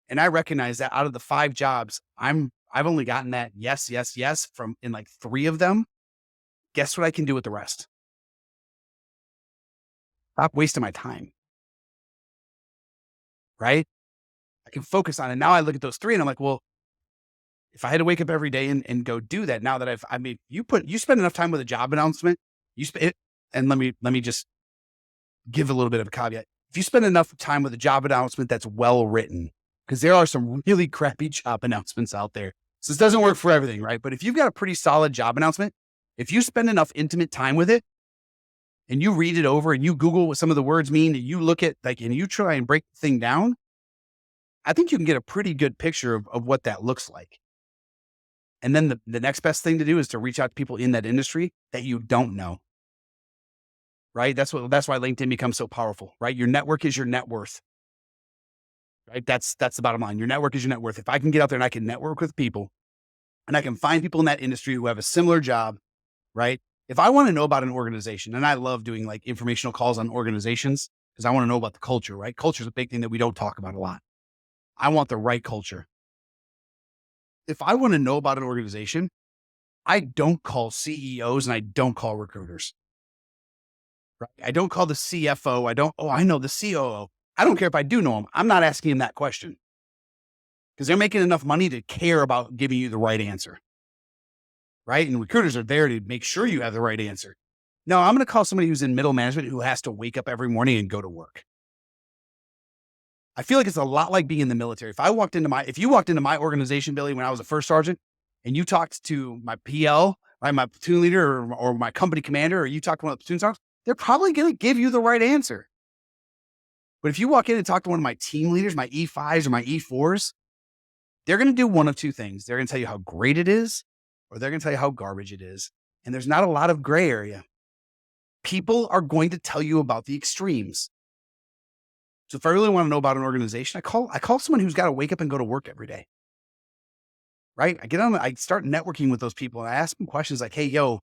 and I recognize that out of the 5 jobs, I've only gotten that yes, yes, yes from in like 3 of them. Guess what I can do with the rest? Stop wasting my time. Right? I can focus on it. Now I look at those 3 and I'm like, well, if I had to wake up every day and go do that, now that you spend enough time with a job announcement, you spend it, and let me just give a little bit of a caveat. If you spend enough time with a job announcement that's well written, because there are some really crappy job announcements out there. So this doesn't work for everything, right? But if you've got a pretty solid job announcement, if you spend enough intimate time with it and you read it over and you Google what some of the words mean and you look at and you try and break the thing down, I think you can get a pretty good picture of what that looks like. And then the next best thing to do is to reach out to people in that industry that you don't know. Right? That's why LinkedIn becomes so powerful, right? Your network is your net worth. Right? That's the bottom line. Your network is your net worth. If I can get out there and I can network with people and I can find people in that industry who have a similar job, right? If I want to know about an organization, and I love doing like informational calls on organizations because I want to know about the culture, right? Culture is a big thing that we don't talk about a lot. I want the right culture. If I want to know about an organization, I don't call CEOs and I don't call recruiters. Right? I don't call the CFO. I know the COO. I don't care if I do know them. I'm not asking him that question because they're making enough money to care about giving you the right answer. Right? And recruiters are there to make sure you have the right answer. No, I'm going to call somebody who's in middle management who has to wake up every morning and go to work. I feel like it's a lot like being in the military. If you walked into my organization, Billy, when I was a first sergeant and you talked to my PL, right, my platoon leader or my company commander, or you talk to one of the platoon sergeants, they're probably going to give you the right answer. But if you walk in and talk to one of my team leaders, my E5s or my E4s, they're going to do one of 2 things. They're going to tell you how great it is, or they're going to tell you how garbage it is. And there's not a lot of gray area. People are going to tell you about the extremes. So if I really want to know about an organization, I call someone who's got to wake up and go to work every day. Right? I start networking with those people and I ask them questions like, hey, yo,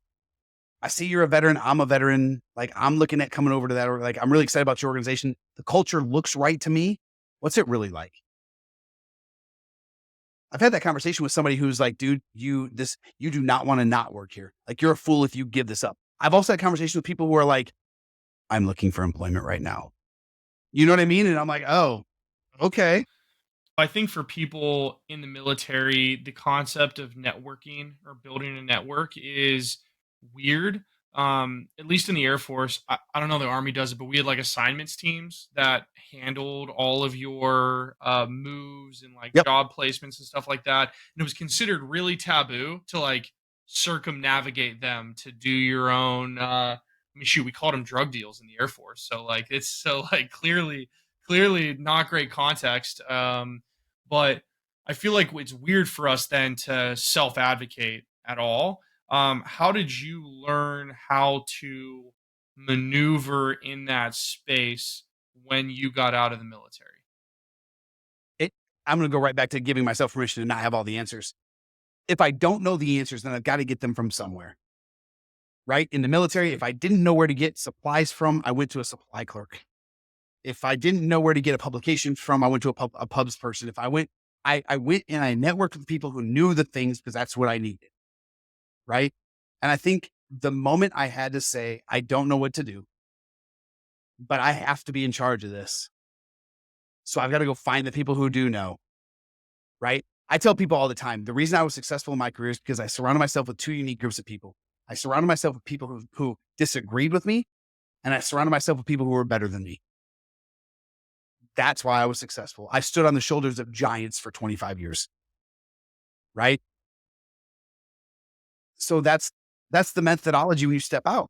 I see you're a veteran. I'm a veteran. Like, I'm looking at coming over to that. Or like, I'm really excited about your organization. The culture looks right to me. What's it really like? I've had that conversation with somebody who's like, dude, you do not want to not work here. Like, you're a fool if you give this up. I've also had conversations with people who are like, I'm looking for employment right now. You know what I mean? And I'm like, oh, okay. I think for people in the military, the concept of networking or building a network is weird. At least in the Air Force, I don't know the Army does it, but we had like assignments teams that handled all of your moves and like Yep. job placements and stuff like that. And it was considered really taboo to like circumnavigate them to do your own. I mean, shoot, we called them drug deals in the Air Force. So like, it's so like clearly not great context. But I feel like it's weird for us then to self advocate at all. How did you learn how to maneuver in that space when you got out of the military? It, I'm going to go right back to giving myself permission to not have all the answers. If I don't know the answers, then I've got to get them from somewhere. Right? In the military, if I didn't know where to get supplies from, I went to a supply clerk. If I didn't know where to get a publication from, I went to a pubs person. If I went and I networked with people who knew the things because that's what I needed. Right? And I think the moment I had to say, I don't know what to do, but I have to be in charge of this. So I've got to go find the people who do know. Right? I tell people all the time, the reason I was successful in my career is because I surrounded myself with 2 unique groups of people. I surrounded myself with people who disagreed with me, and I surrounded myself with people who were better than me. That's why I was successful. I stood on the shoulders of giants for 25 years, right? So that's the methodology when you step out,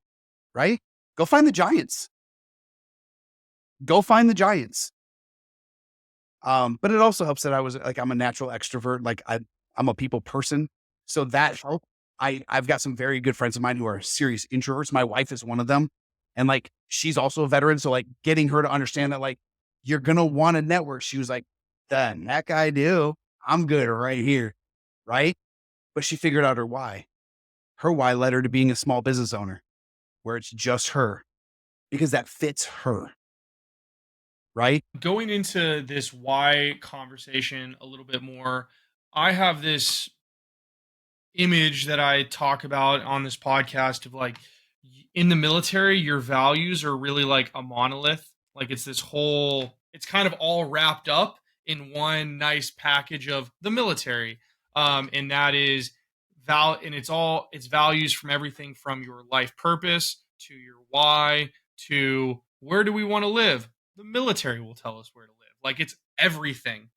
right? Go find the giants. Go find the giants. But it also helps that I was like, I'm a natural extrovert. Like I'm a people person. So that helped. I've got some very good friends of mine who are serious introverts. My wife is one of them. And like, she's also a veteran. So like getting her to understand that, like, you're going to want to network. She was like, the heck I do. I'm good right here. Right. But she figured out her why. Her why led her to being a small business owner where it's just her because that fits her. Right. Going into this why conversation a little bit more, I have this image that I talk about on this podcast of like in the military, your values are really like a monolith. Like it's this whole, it's kind of all wrapped up in one nice package of the military. And that is and it's values from everything from your life purpose to your why to where do we want to live? The military will tell us where to live. Like it's everything,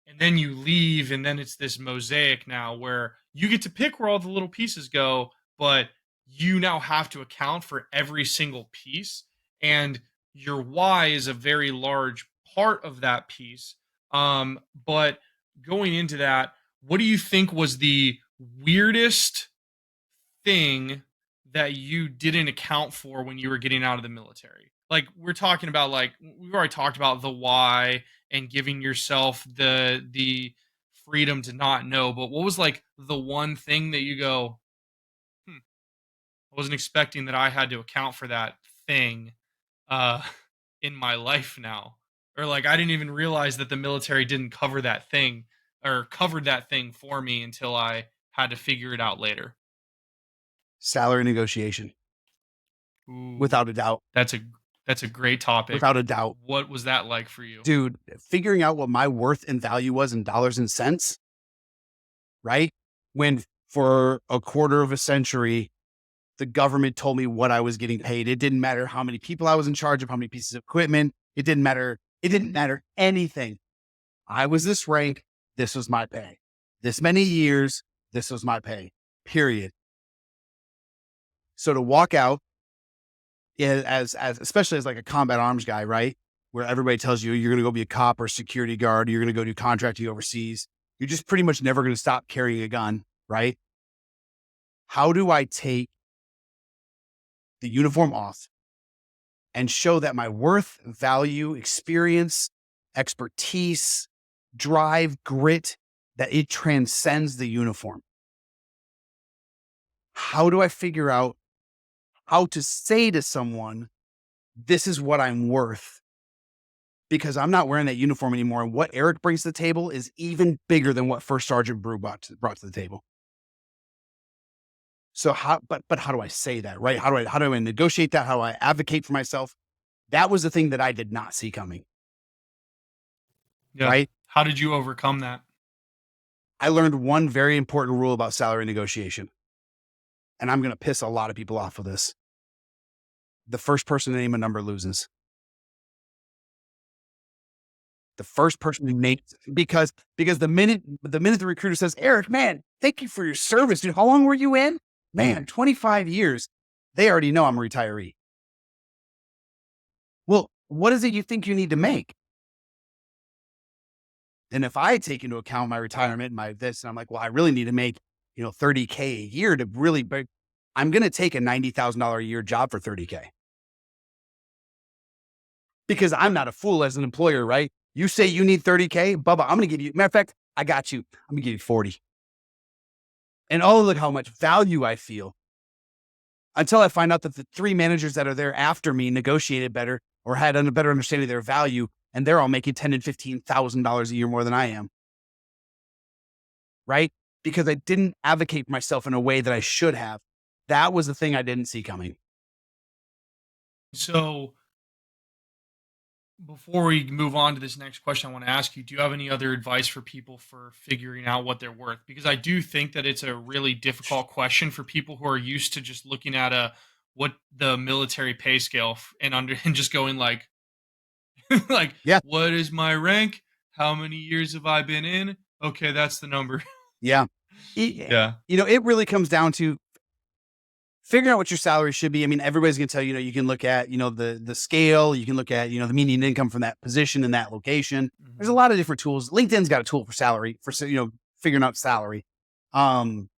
and then you leave and then it's this mosaic now where you get to pick where all the little pieces go, but you now have to account for every single piece, and your why is a very large part of that piece. But going into that, what do you think was the weirdest thing that you didn't account for when you were getting out of the military? Like we're talking about, like we've already talked about the why and giving yourself the freedom to not know, but what was like the one thing that you go, hmm, I wasn't expecting that I had to account for that thing uh in my life now. Or like I didn't even realize that the military didn't cover that thing or covered that thing for me until I had to figure it out later. Salary negotiation, Ooh, without a doubt, that's a that's a great topic. without a doubt. What was that like for you? Dude, figuring out what my worth and value was in dollars and cents, right? When for a quarter of a century, the government told me what I was getting paid. It didn't matter how many people I was in charge of, how many pieces of equipment. It didn't matter. It didn't matter anything. I was this rank. This was my pay. This many years. This was my pay, period. So to walk out as especially as like a combat arms guy, right? Where everybody tells you you're going to go be a cop or security guard, you're going to go do contracting overseas. You're just pretty much never going to stop carrying a gun, right? How do I take the uniform off and show that my worth, value, experience, expertise, drive, grit, that it transcends the uniform? How do I figure out how to say to someone, this is what I'm worth? Because I'm not wearing that uniform anymore. And what Eric brings to the table is even bigger than what First Sergeant Brew brought to the table. So but how do I say that, right? How do I negotiate that? How do I advocate for myself? That was the thing that I did not see coming, Yeah. right? How did you overcome that? I learned one very important rule about salary negotiation, and I'm going to piss a lot of people off with this. The first person to name a number loses. The first person who names, because the minute the recruiter says, Eric, man, thank you for your service, dude. How long were you in? Man, 25 years. They already know I'm a retiree. Well, what is it you think you need to make? And if I take into account my retirement, my this, and I'm like, well, I really need to make, $30K a year to really, but I'm going to take a $90,000 a year job for $30K. Because I'm not a fool as an employer, right? You say you need $30K, Bubba, I'm going to give you, matter of fact, I got you. I'm going to give you 40. And oh, look how much value I feel. Until I find out that the three managers that are there after me negotiated better or had a better understanding of their value, and they're all making $10,000 and $15,000 a year more than I am. Right? Because I didn't advocate for myself in a way that I should have. That was the thing I didn't see coming. So before we move on to this next question, I want to ask you, do you have any other advice for people for figuring out what they're worth? Because I do think that it's a really difficult question for people who are used to just looking at what the military pay scale and just going like, Like, Yeah. what is my rank? How many years have I been in? Okay, that's the number. Yeah. It, Yeah. it really comes down to figuring out what your salary should be. I mean, everybody's going to tell you, you can look at, the scale, you can look at, the median income from that position in that location. There's a Mhm. lot of different tools. LinkedIn's got a tool for salary for, figuring out salary. Um,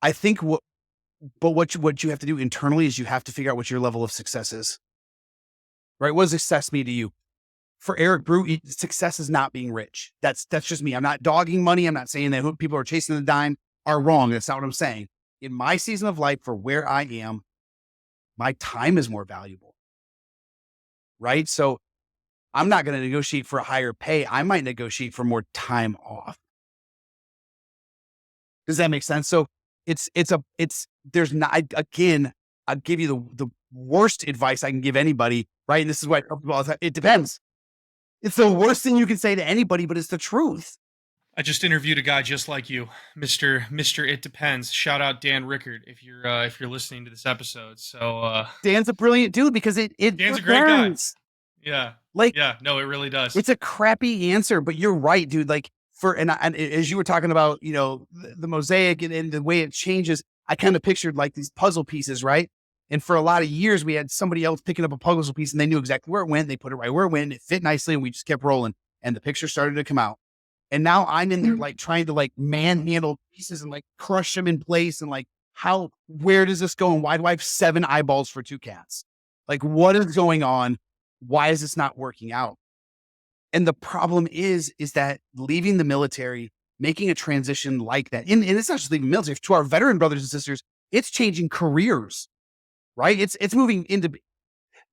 I think what you have to do internally is you have to figure out what your level of success is, right? What does success mean to you? For Eric Brew, success is not being rich. That's just me. I'm not dogging money. I'm not saying that people are chasing the dime are wrong. That's not what I'm saying. In my season of life, for where I am, my time is more valuable, right? So I'm not going to negotiate for a higher pay. I might negotiate for more time off. Does that make sense? So there's not, again, I'll give you the worst advice I can give anybody, right? And this is why I tell people all the time, it depends. It's the worst thing you can say to anybody, but it's the truth. I just interviewed a guy just like you, Mister. It depends. Shout out Dan Rickard if you're listening to this episode. So Dan's a brilliant dude because it Dan's a great guy. depends. Yeah, Like, yeah. No, it really does. it's a crappy answer, but you're right, dude. Like and as you were talking about, the mosaic and the way it changes, I kind of pictured like these puzzle pieces, right? And for a lot of years, we had somebody else picking up a puzzle piece and they knew exactly where it went. They put it right where it went. It fit nicely and we just kept rolling and the picture started to come out. And now I'm in there like trying to like manhandle pieces and like crush them in place and like, where does this go? And why do I have 7 eyeballs for 2 cats? Like, what is going on? Why is this not working out? And the problem is that leaving the military, making a transition like that, and it's not just leaving the military, to our veteran brothers and sisters, it's changing careers, right? It's moving into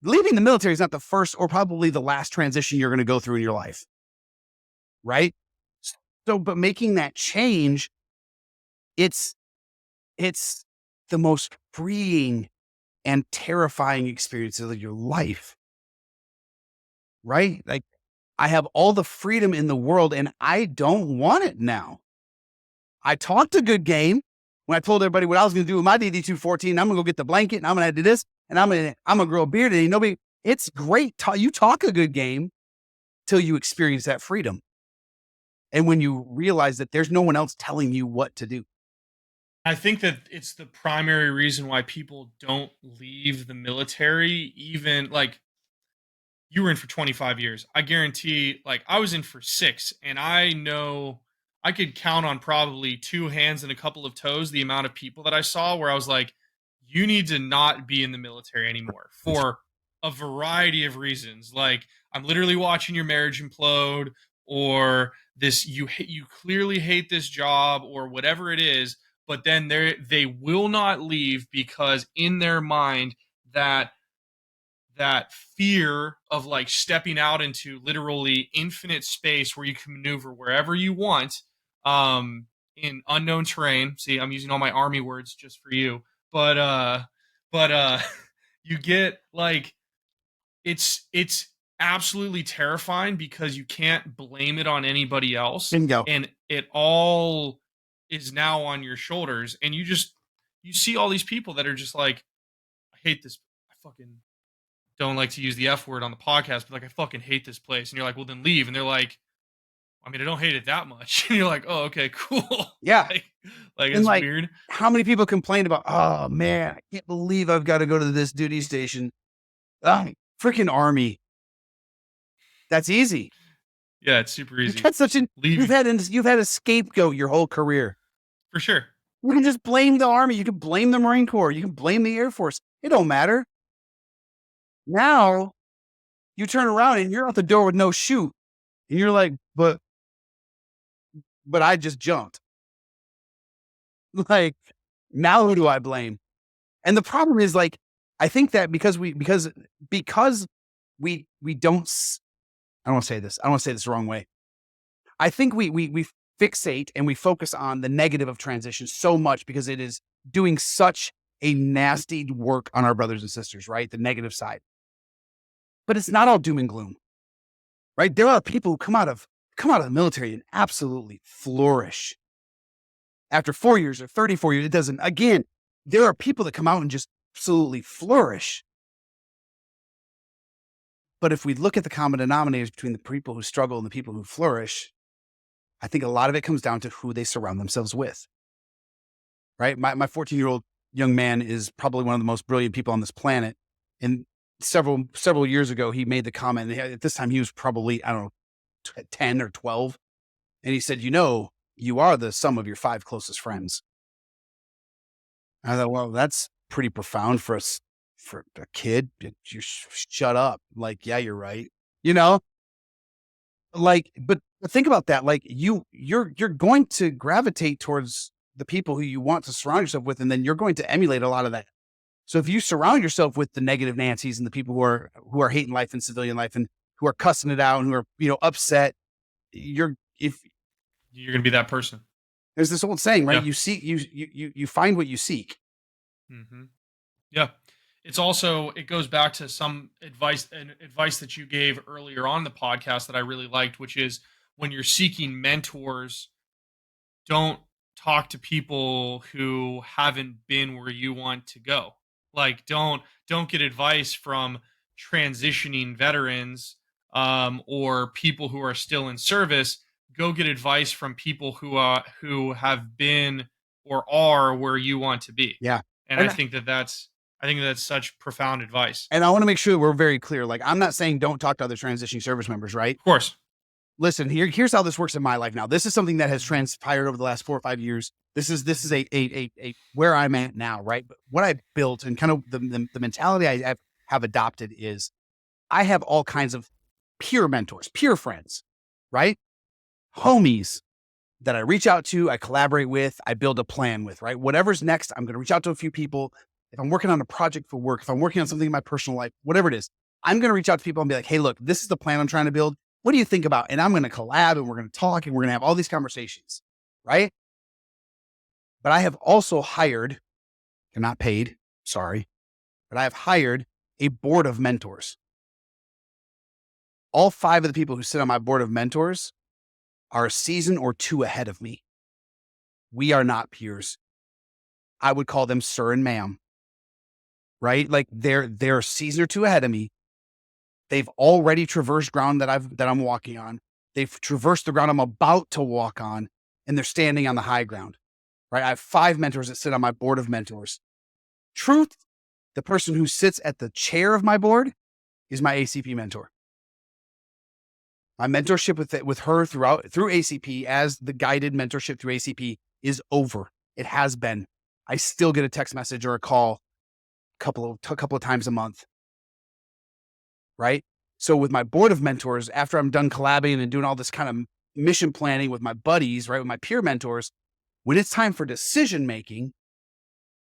leaving the military is not the first or probably the last transition you're going to go through in your life, right? So, but making that change, it's the most freeing and terrifying experience of your life, right? Like, I have all the freedom in the world and I don't want it now. I talked a good game when I told everybody what I was going to do with my DD214. I'm going to go get the blanket and I'm going to do this and I'm going to grow a beard. And it's great. You talk a good game till you experience that freedom. And when you realize that there's no one else telling you what to do. I think that it's the primary reason why people don't leave the military, even like you were in for 25 years. I guarantee, like, I was in for 6, and I know I could count on probably 2 hands and a couple of toes the amount of people that I saw where I was like, you need to not be in the military anymore for a variety of reasons. Like, I'm literally watching your marriage implode, or this you clearly hate this job, or whatever it is, but then they will not leave because in their mind that fear of like stepping out into literally infinite space where you can maneuver wherever you want in unknown terrain. See, I'm using all my army words just for you. But you get like it's absolutely terrifying because you can't blame it on anybody else, Bingo. and it all is now on your shoulders, and you see all these people that are just like, I hate this. I fucking don't like to use the F word on the podcast, but like, I fucking hate this place. And you're like, well, then leave. And they're like, I mean, I don't hate it that much. And you're like, oh, okay, cool. Yeah. like And it's like, weird. how many people complain about, oh man, I can't believe I've got to go to this duty station. Freaking army. That's easy. Yeah, it's super You've easy. had Leave you've had a scapegoat your whole career. for sure. You can just blame the army. You can blame the Marine Corps. You can blame the Air Force. It don't matter. Now you turn around and you're out the door with no chute. And you're like, but I just jumped. Like, now who do I blame? And the problem is like, I think that because we don't, I don't want to say this. I don't want to say this the wrong way. I think we fixate and we focus on the negative of transition so much because it is doing such a nasty work on our brothers and sisters, right? The negative side. But it's not all doom and gloom, right? There are people who come out of the military and absolutely flourish. After 4 years or 34 years, it doesn't. Again, there are people that come out and just absolutely flourish. But if we look at the common denominators between the people who struggle and the people who flourish, I think a lot of it comes down to who they surround themselves with, right? My 14-year-old young man is probably one of the most brilliant people on this planet. And several years ago, he made the comment. At this time, he was probably, I don't know, 10 or 12. And he said, you are the sum of your 5 closest friends. I thought, well, that's pretty profound for for a kid. You shut up. Like, yeah, you're right. You know, like, but think about that. Like you're going to gravitate towards the people who you want to surround yourself with, and then you're going to emulate a lot of that. So if you surround yourself with the negative Nancy's and the people who are hating life and civilian life and who are cussing it out and who are, upset, if You're going to be that person. there's this old saying, right? Yeah. You seek, you find what you seek. Mm-hmm. Yeah. It goes back to some advice that you gave earlier on the podcast that I really liked, which is when you're seeking mentors, don't talk to people who haven't been where you want to go. Like don't get advice from transitioning veterans or people who are still in service. Go get advice from people who have been or are where you want to be. Yeah. And And I think that's such profound advice. And I want to make sure we're very clear. Like, I'm not saying don't talk to other transitioning service members, right? Of course. Listen, here's how this works in my life now. This is something that has transpired over the last 4 or 5 years. This is a where I'm at now, right? But what I've built and kind of the mentality have adopted is I have all kinds of peer mentors, peer friends, right? Homies that I reach out to, I collaborate with, I build a plan with, right? Whatever's next, I'm going to reach out to a few people. If I'm working on a project for work, if I'm working on something in my personal life, whatever it is, I'm going to reach out to people and be like, hey, look, this is the plan I'm trying to build. What do you think about? And I'm going to collab and we're going to talk and we're going to have all these conversations, right? But I have also hired, they're not paid, sorry, but I have hired a board of mentors. All 5 of the people who sit on my board of mentors are a season or 2 ahead of me. We are not peers. I would call them sir and ma'am, right? Like they're a season or 2 ahead of me. They've already traversed ground that I'm walking on. They've traversed the ground I'm about to walk on, and they're standing on the high ground, right? I have 5 mentors that sit on my board of mentors. Truth, the person who sits at the chair of my board is my ACP mentor. My mentorship with her through ACP as the guided mentorship through ACP is over. It has been. I still get a text message or a call a couple of times a month. Right? So with my board of mentors, after I'm done collabing and doing all this kind of mission planning with my buddies, right, with my peer mentors, when it's time for decision making,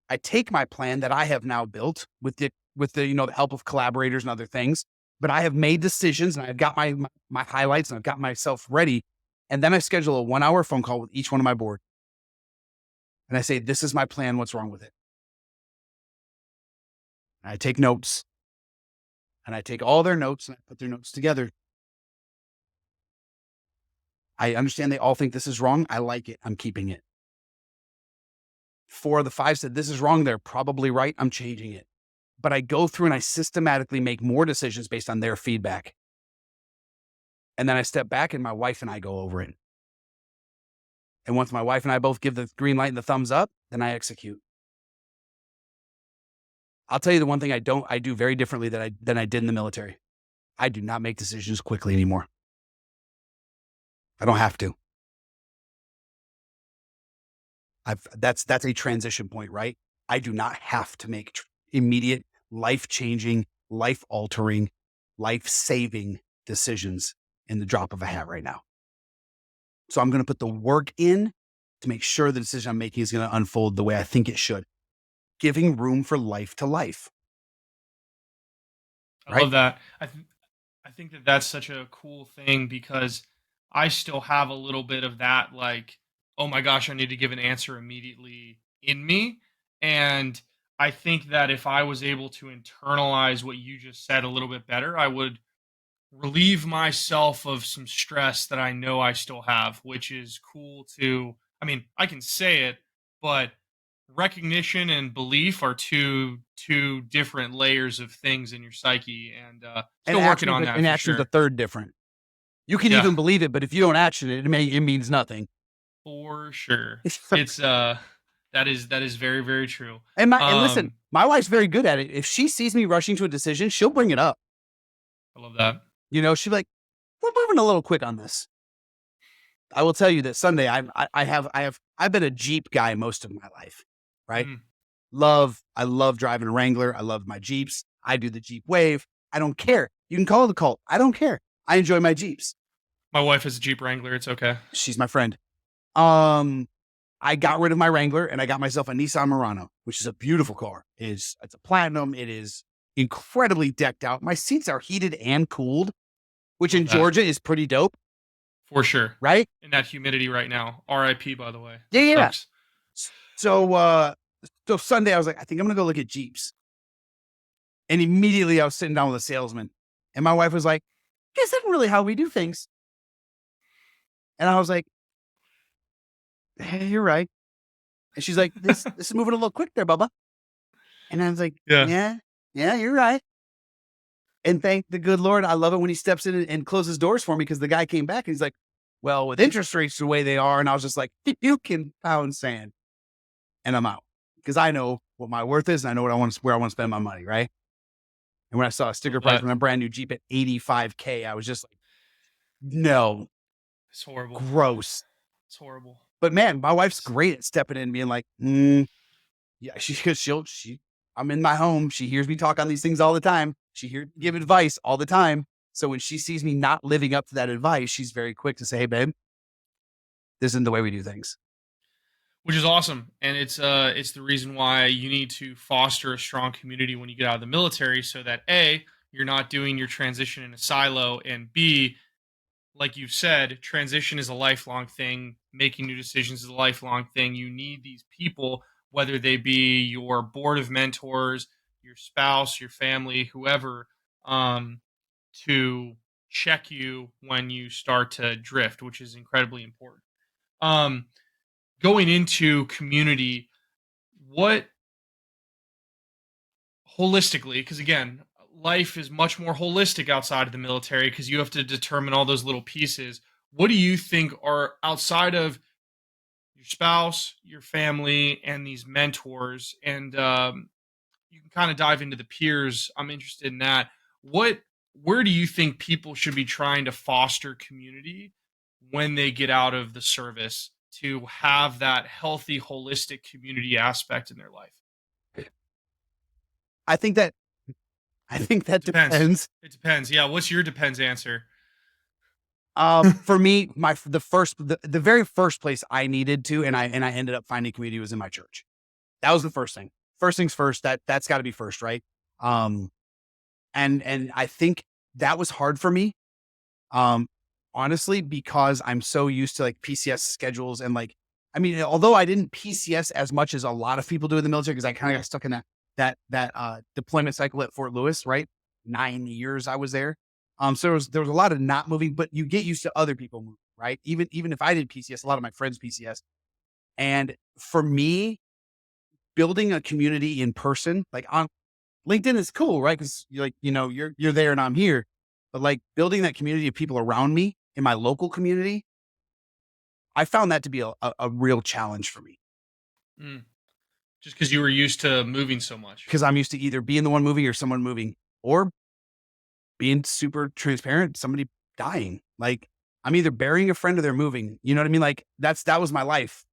I take my plan that I have now built with the the help of collaborators and other things, but I have made decisions and I've got my highlights and I've got myself ready. And then I schedule a 1-hour phone call with each one of my board. And I say, this is my plan. What's wrong with it? And I take notes. And I take all their notes and I put their notes together. I understand they all think this is wrong. I like it. I'm keeping it. 4 of the 5 said this is wrong. They're probably right. I'm changing it. But I go through and I systematically make more decisions based on their feedback. And then I step back and my wife and I go over it. And once my wife and I both give the green light and the thumbs up, then I execute. I'll tell you the one thing I do very differently than I did in the military. I do not make decisions quickly anymore. I don't have to. That's a transition point, right? I do not have to make immediate, life-changing, life-altering, life-saving decisions in the drop of a hat right now. So I'm going to put the work in to make sure the decision I'm making is going to unfold the way I think it should. Giving room for life to life. I love that. I think that that's such a cool thing because I still have a little bit of that, like, oh my gosh, I need to give an answer immediately in me. And I think that if I was able to internalize what you just said a little bit better, I would relieve myself of some stress that I know I still have, which is cool to, I mean, I can say it, but recognition and belief are two different layers of things in your psyche, and And still working action's on the, that and for action's the sure. third different. You can Yeah, even believe it, but if you don't action it, it means nothing. for sure. It's that is very, very true. And listen, Um, my wife's very good at it. If she sees me rushing to a decision, she'll bring it up. I love that. She'll be like, "We're moving a little quick on this." I will tell you that Sunday, I've been a Jeep guy most of my life, right? Mm. I love driving a Wrangler. I love my Jeeps. I do the Jeep wave. I don't care. You can call it a cult. I don't care. I enjoy my Jeeps. My wife is a Jeep Wrangler. It's okay. She's my friend. I got rid of my Wrangler and I got myself a Nissan Murano, which is a beautiful car. It's a platinum. It is incredibly decked out. My seats are heated and cooled, which Love in that. Georgia is pretty dope, For sure. right? In that humidity right now. RIP, by the way. Yeah, It yeah. sucks. So Sunday I was like, I think I'm gonna go look at Jeeps. And immediately I was sitting down with a salesman, and my wife was like, "This isn't really how we do things." And I was like, "Hey, you're right." And she's like, "This is moving a little quick there, Bubba." And I was like, Yeah. yeah, you're right." And thank the good Lord, I love it when he steps in and closes doors for me, because the guy came back and he's like, "Well, with interest rates the way they are," and I was just like, "You can pound sand," and I'm out, because I know what my worth is and I know where I want to spend my money, right? And when I saw a sticker Love price that. on a brand new Jeep at $85K, I was just like, no, It's horrible. gross. It's horrible. But man, my wife's great at stepping in and being like, yeah, I'm in my home. She hears me talk on these things all the time. She hears me give advice all the time. So when she sees me not living up to that advice, she's very quick to say, "Hey, babe, this isn't the way we do things." Which is awesome, and it's the reason why you need to foster a strong community when you get out of the military, so that A, you're not doing your transition in a silo, and B, like you've said, transition is a lifelong thing. Making new decisions is a lifelong thing. You need these people, whether they be your board of mentors, your spouse, your family, whoever, um, to check you when you start to drift, which is incredibly important. Um, Going into community, what holistically, because again, life is much more holistic outside of the military because you have to determine all those little pieces. What do you think are outside of your spouse, your family, and these mentors? And you can kind of dive into the peers. I'm interested in that. Where do you think people should be trying to foster community when they get out of the service to have that healthy, holistic community aspect in their life? I think that Depends. depends. It depends. Yeah. What's your depends answer? For me, the very first place I needed to, and I ended up finding community, was in my church. That was the first thing. First things first. That's got to be first, right? Um, and I think that was hard for me. Honestly, because I'm so used to like PCS schedules and like, I mean, although I didn't PCS as much as a lot of people do in the military, because I kind of got stuck in that deployment cycle at Fort Lewis, right? 9 years I was there. So there was a lot of not moving, but you get used to other people moving, right? Even if I did PCS, a lot of my friends PCS. And for me, building a community in person, like on LinkedIn is cool, right? Because you're there and I'm here. But like building that community of people around me in my local community, I found that to be a real challenge for me, Mm. Just because you were used to moving so much. because I'm used to either being the one moving or someone moving, or being super transparent, somebody dying. Like I'm either burying a friend or they're moving. You know what I mean? Like that was my life.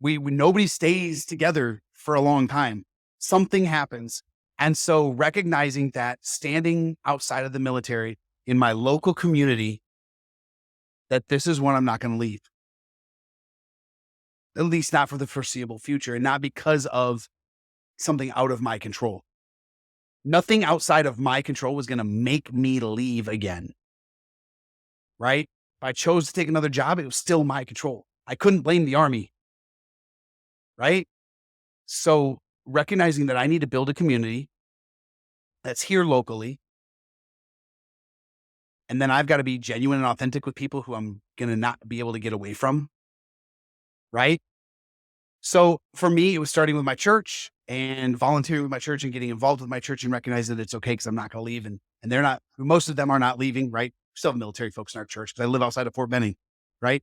We nobody stays together for a long time. Something happens. And so recognizing that, standing outside of the military in my local community, that this is one I'm not going to leave, at least not for the foreseeable future, and not because of something out of my control. Nothing outside of my control was going to make me leave again. Right? If I chose to take another job, it was still my control. I couldn't blame the Army. Right? So recognizing that I need to build a community that's here locally, and then I've got to be genuine and authentic with people who I'm going to not be able to get away from. Right? So for me, it was starting with my church and volunteering with my church and getting involved with my church and recognizing that it's okay because I'm not going to leave. And they're not, most of them are not leaving, right? We still have military folks in our church because I live outside of Fort Benning, right?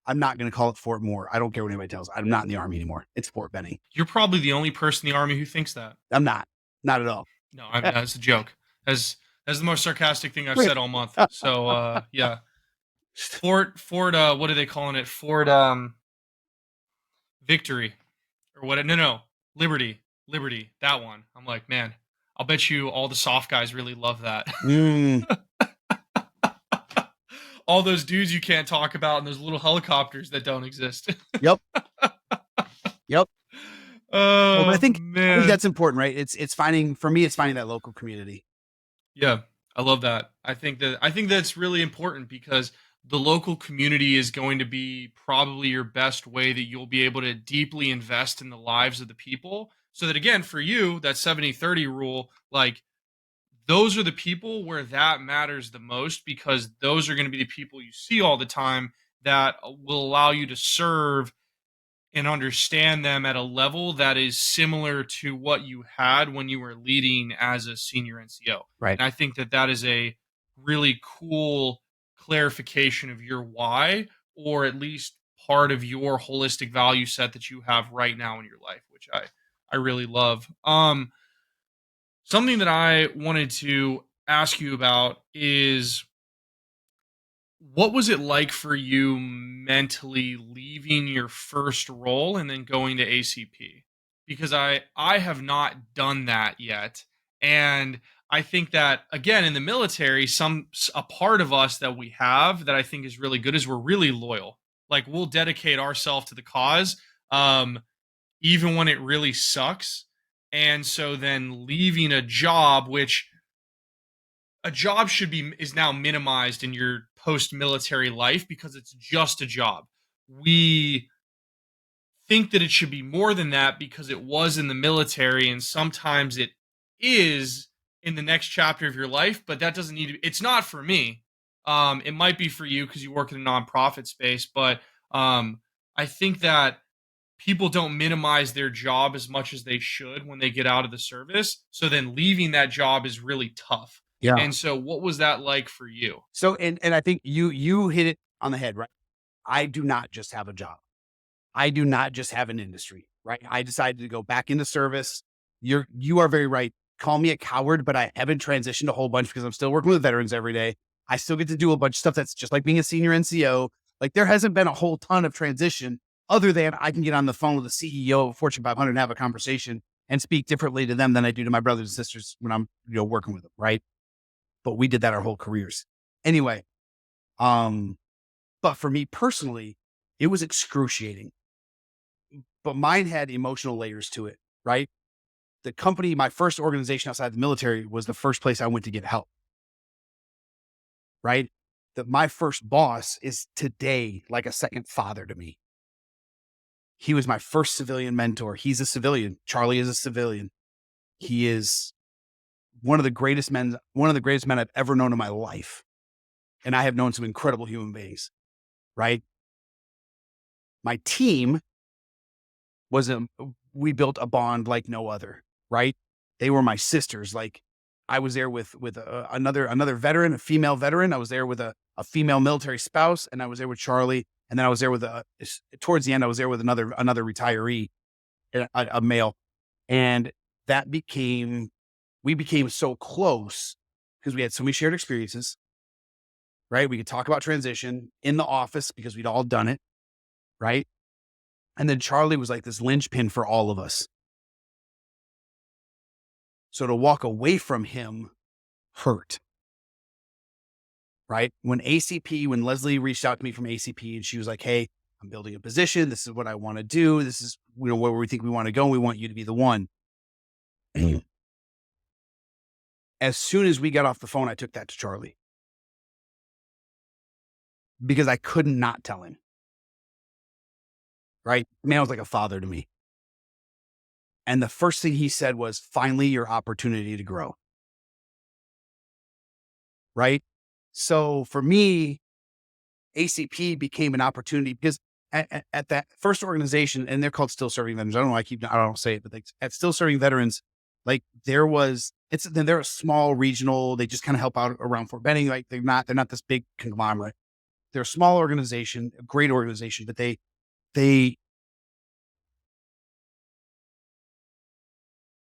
I'm not going to call it Fort Moore. I don't care what anybody tells. I'm not in the Army anymore. It's Fort Benning. You're probably the only person in the Army who thinks that. I'm not at all. No, I mean, that's a joke. That's the most sarcastic thing I've said all month. So, yeah. Fort, what are they calling it? Fort, Victory. Or what? No. Liberty. That one. I'm like, man, I'll bet you all the soft guys really love that. Mm, All those dudes you can't talk about and those little helicopters that don't exist. yep. Yep. Oh, But I think man. that's important, right? It's finding, for me, it's finding that local community. Yeah, I love that. I think that's really important because the local community is going to be probably your best way that you'll be able to deeply invest in the lives of the people. So that again, for you, that 70-30 rule, like those are the people where that matters the most because those are going to be the people you see all the time that will allow you to serve and understand them at a level that is similar to what you had when you were leading as a senior NCO. Right. And I think that is a really cool clarification of your why, or at least part of your holistic value set that you have right now in your life, which I really love. Something that I wanted to ask you about is what was it like for you mentally leaving your first role and then going to ACP? Because I have not done that yet. And I think that again in the military, a part of us that we have that I think is really good is we're really loyal. Like we'll dedicate ourselves to the cause, even when it really sucks. And so then leaving a job, which a job is now minimized in your post-military life because it's just a job. We think that it should be more than that because it was in the military, and sometimes it is in the next chapter of your life, but that doesn't need to it's not for me. It might be for you because you work in a nonprofit space, but I think that people don't minimize their job as much as they should when they get out of the service. So then leaving that job is really tough. Yeah. And so what was that like for you? So, and I think you hit it on the head, right? I do not just have a job. I do not just have an industry, right? I decided to go back into service. You are very right. Call me a coward, but I haven't transitioned a whole bunch because I'm still working with veterans every day. I still get to do a bunch of stuff that's just like being a senior NCO. Like there hasn't been a whole ton of transition other than I can get on the phone with the CEO of Fortune 500 and have a conversation and speak differently to them than I do to my brothers and sisters when I'm, working with them. Right. But we did that our whole careers. Anyway, but for me personally, it was excruciating. But mine had emotional layers to it, right? The company, my first organization outside the military was the first place I went to get help, right? That my first boss is today like a second father to me. He was my first civilian mentor. He's a civilian. Charlie is a civilian. He is one of the greatest men I've ever known in my life. And I have known some incredible human beings, right? My team we built a bond like no other, right? They were my sisters. Like I was there with another veteran, a female veteran. I was there with a female military spouse, and I was there with Charlie. And then I was there with towards the end, I was there with another retiree, a male. And we became so close because we had so many shared experiences, right? We could talk about transition in the office because we'd all done it, right? And then Charlie was like this linchpin for all of us. So to walk away from him hurt, right? When Leslie reached out to me from ACP and she was like, hey, I'm building a position. This is what I want to do. This is, where we think we want to go. And we want you to be the one. As soon as we got off the phone, I took that to Charlie because I couldn't not tell him. Right? Man was like a father to me. And the first thing he said was, finally, your opportunity to grow. Right? So for me, ACP became an opportunity because at that first organization, and they're called Still Serving Veterans. I don't know why I don't say it, but like at Still Serving Veterans, like they're a small regional. They just kind of help out around Fort Benning. Like they're not this big conglomerate. They're a small organization, a great organization, but they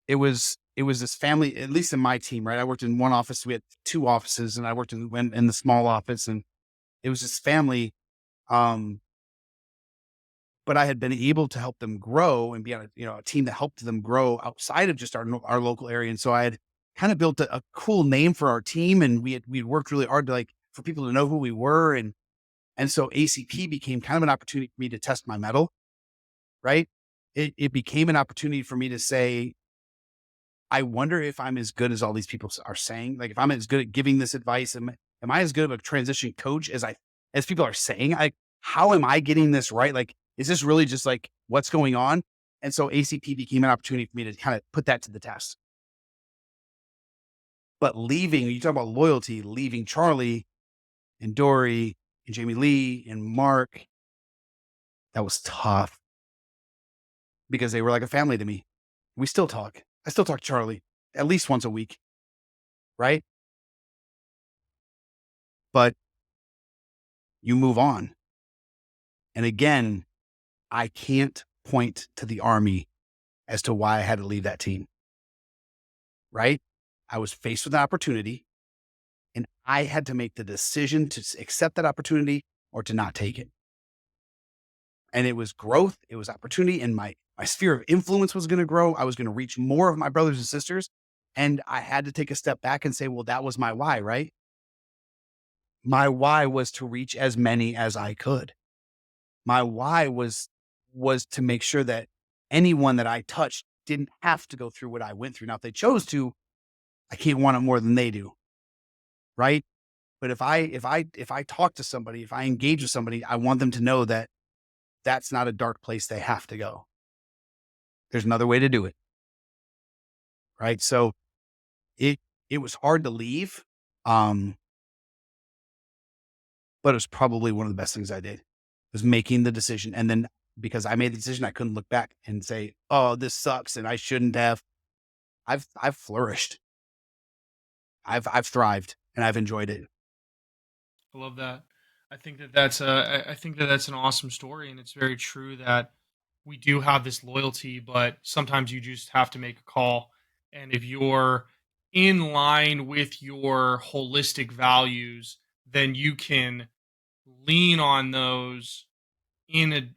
it was this family, at least in my team, right? I worked in one office. We had 2 offices, and I worked in the small office, and it was this family. Um, but I had been able to help them grow and be on a team that helped them grow outside of just our local area. And so I had kind of built a cool name for our team, and we'd worked really hard to for people to know who we were. And so ACP became kind of an opportunity for me to test my mettle, right? It became an opportunity for me to say, I wonder if I'm as good as all these people are saying. Like, if I'm as good at giving this advice, am I as good of a transition coach as people are saying? How am I getting this right? Like, is this really just like what's going on? And so ACP became an opportunity for me to kind of put that to the test. But you talk about loyalty, leaving Charlie and Dory and Jamie Lee and Mark, that was tough because they were like a family to me. We still talk. I still talk to Charlie at least once a week, right? But you move on. And again, I can't point to the Army as to why I had to leave that team, right? I was faced with an opportunity, and I had to make the decision to accept that opportunity or to not take it. And it was growth, it was opportunity, and my sphere of influence was going to grow. I was going to reach more of my brothers and sisters. And I had to take a step back and say, well, that was my why, right? My why was to reach as many as I could. My why was to make sure that anyone that I touched didn't have to go through what I went through. Now, if they chose to, I can't want it more than they do. Right. But if I talk to somebody, if I engage with somebody, I want them to know that that's not a dark place they have to go. There's another way to do it. Right. So it was hard to leave. But it was probably one of the best things I did, was making the decision. And then because I made the decision, I couldn't look back and say, oh, this sucks and I shouldn't have. I've flourished. I've thrived and I've enjoyed it. I love that. I think that that's an awesome story, and it's very true that we do have this loyalty, but sometimes you just have to make a call. And if you're in line with your holistic values, then you can lean on those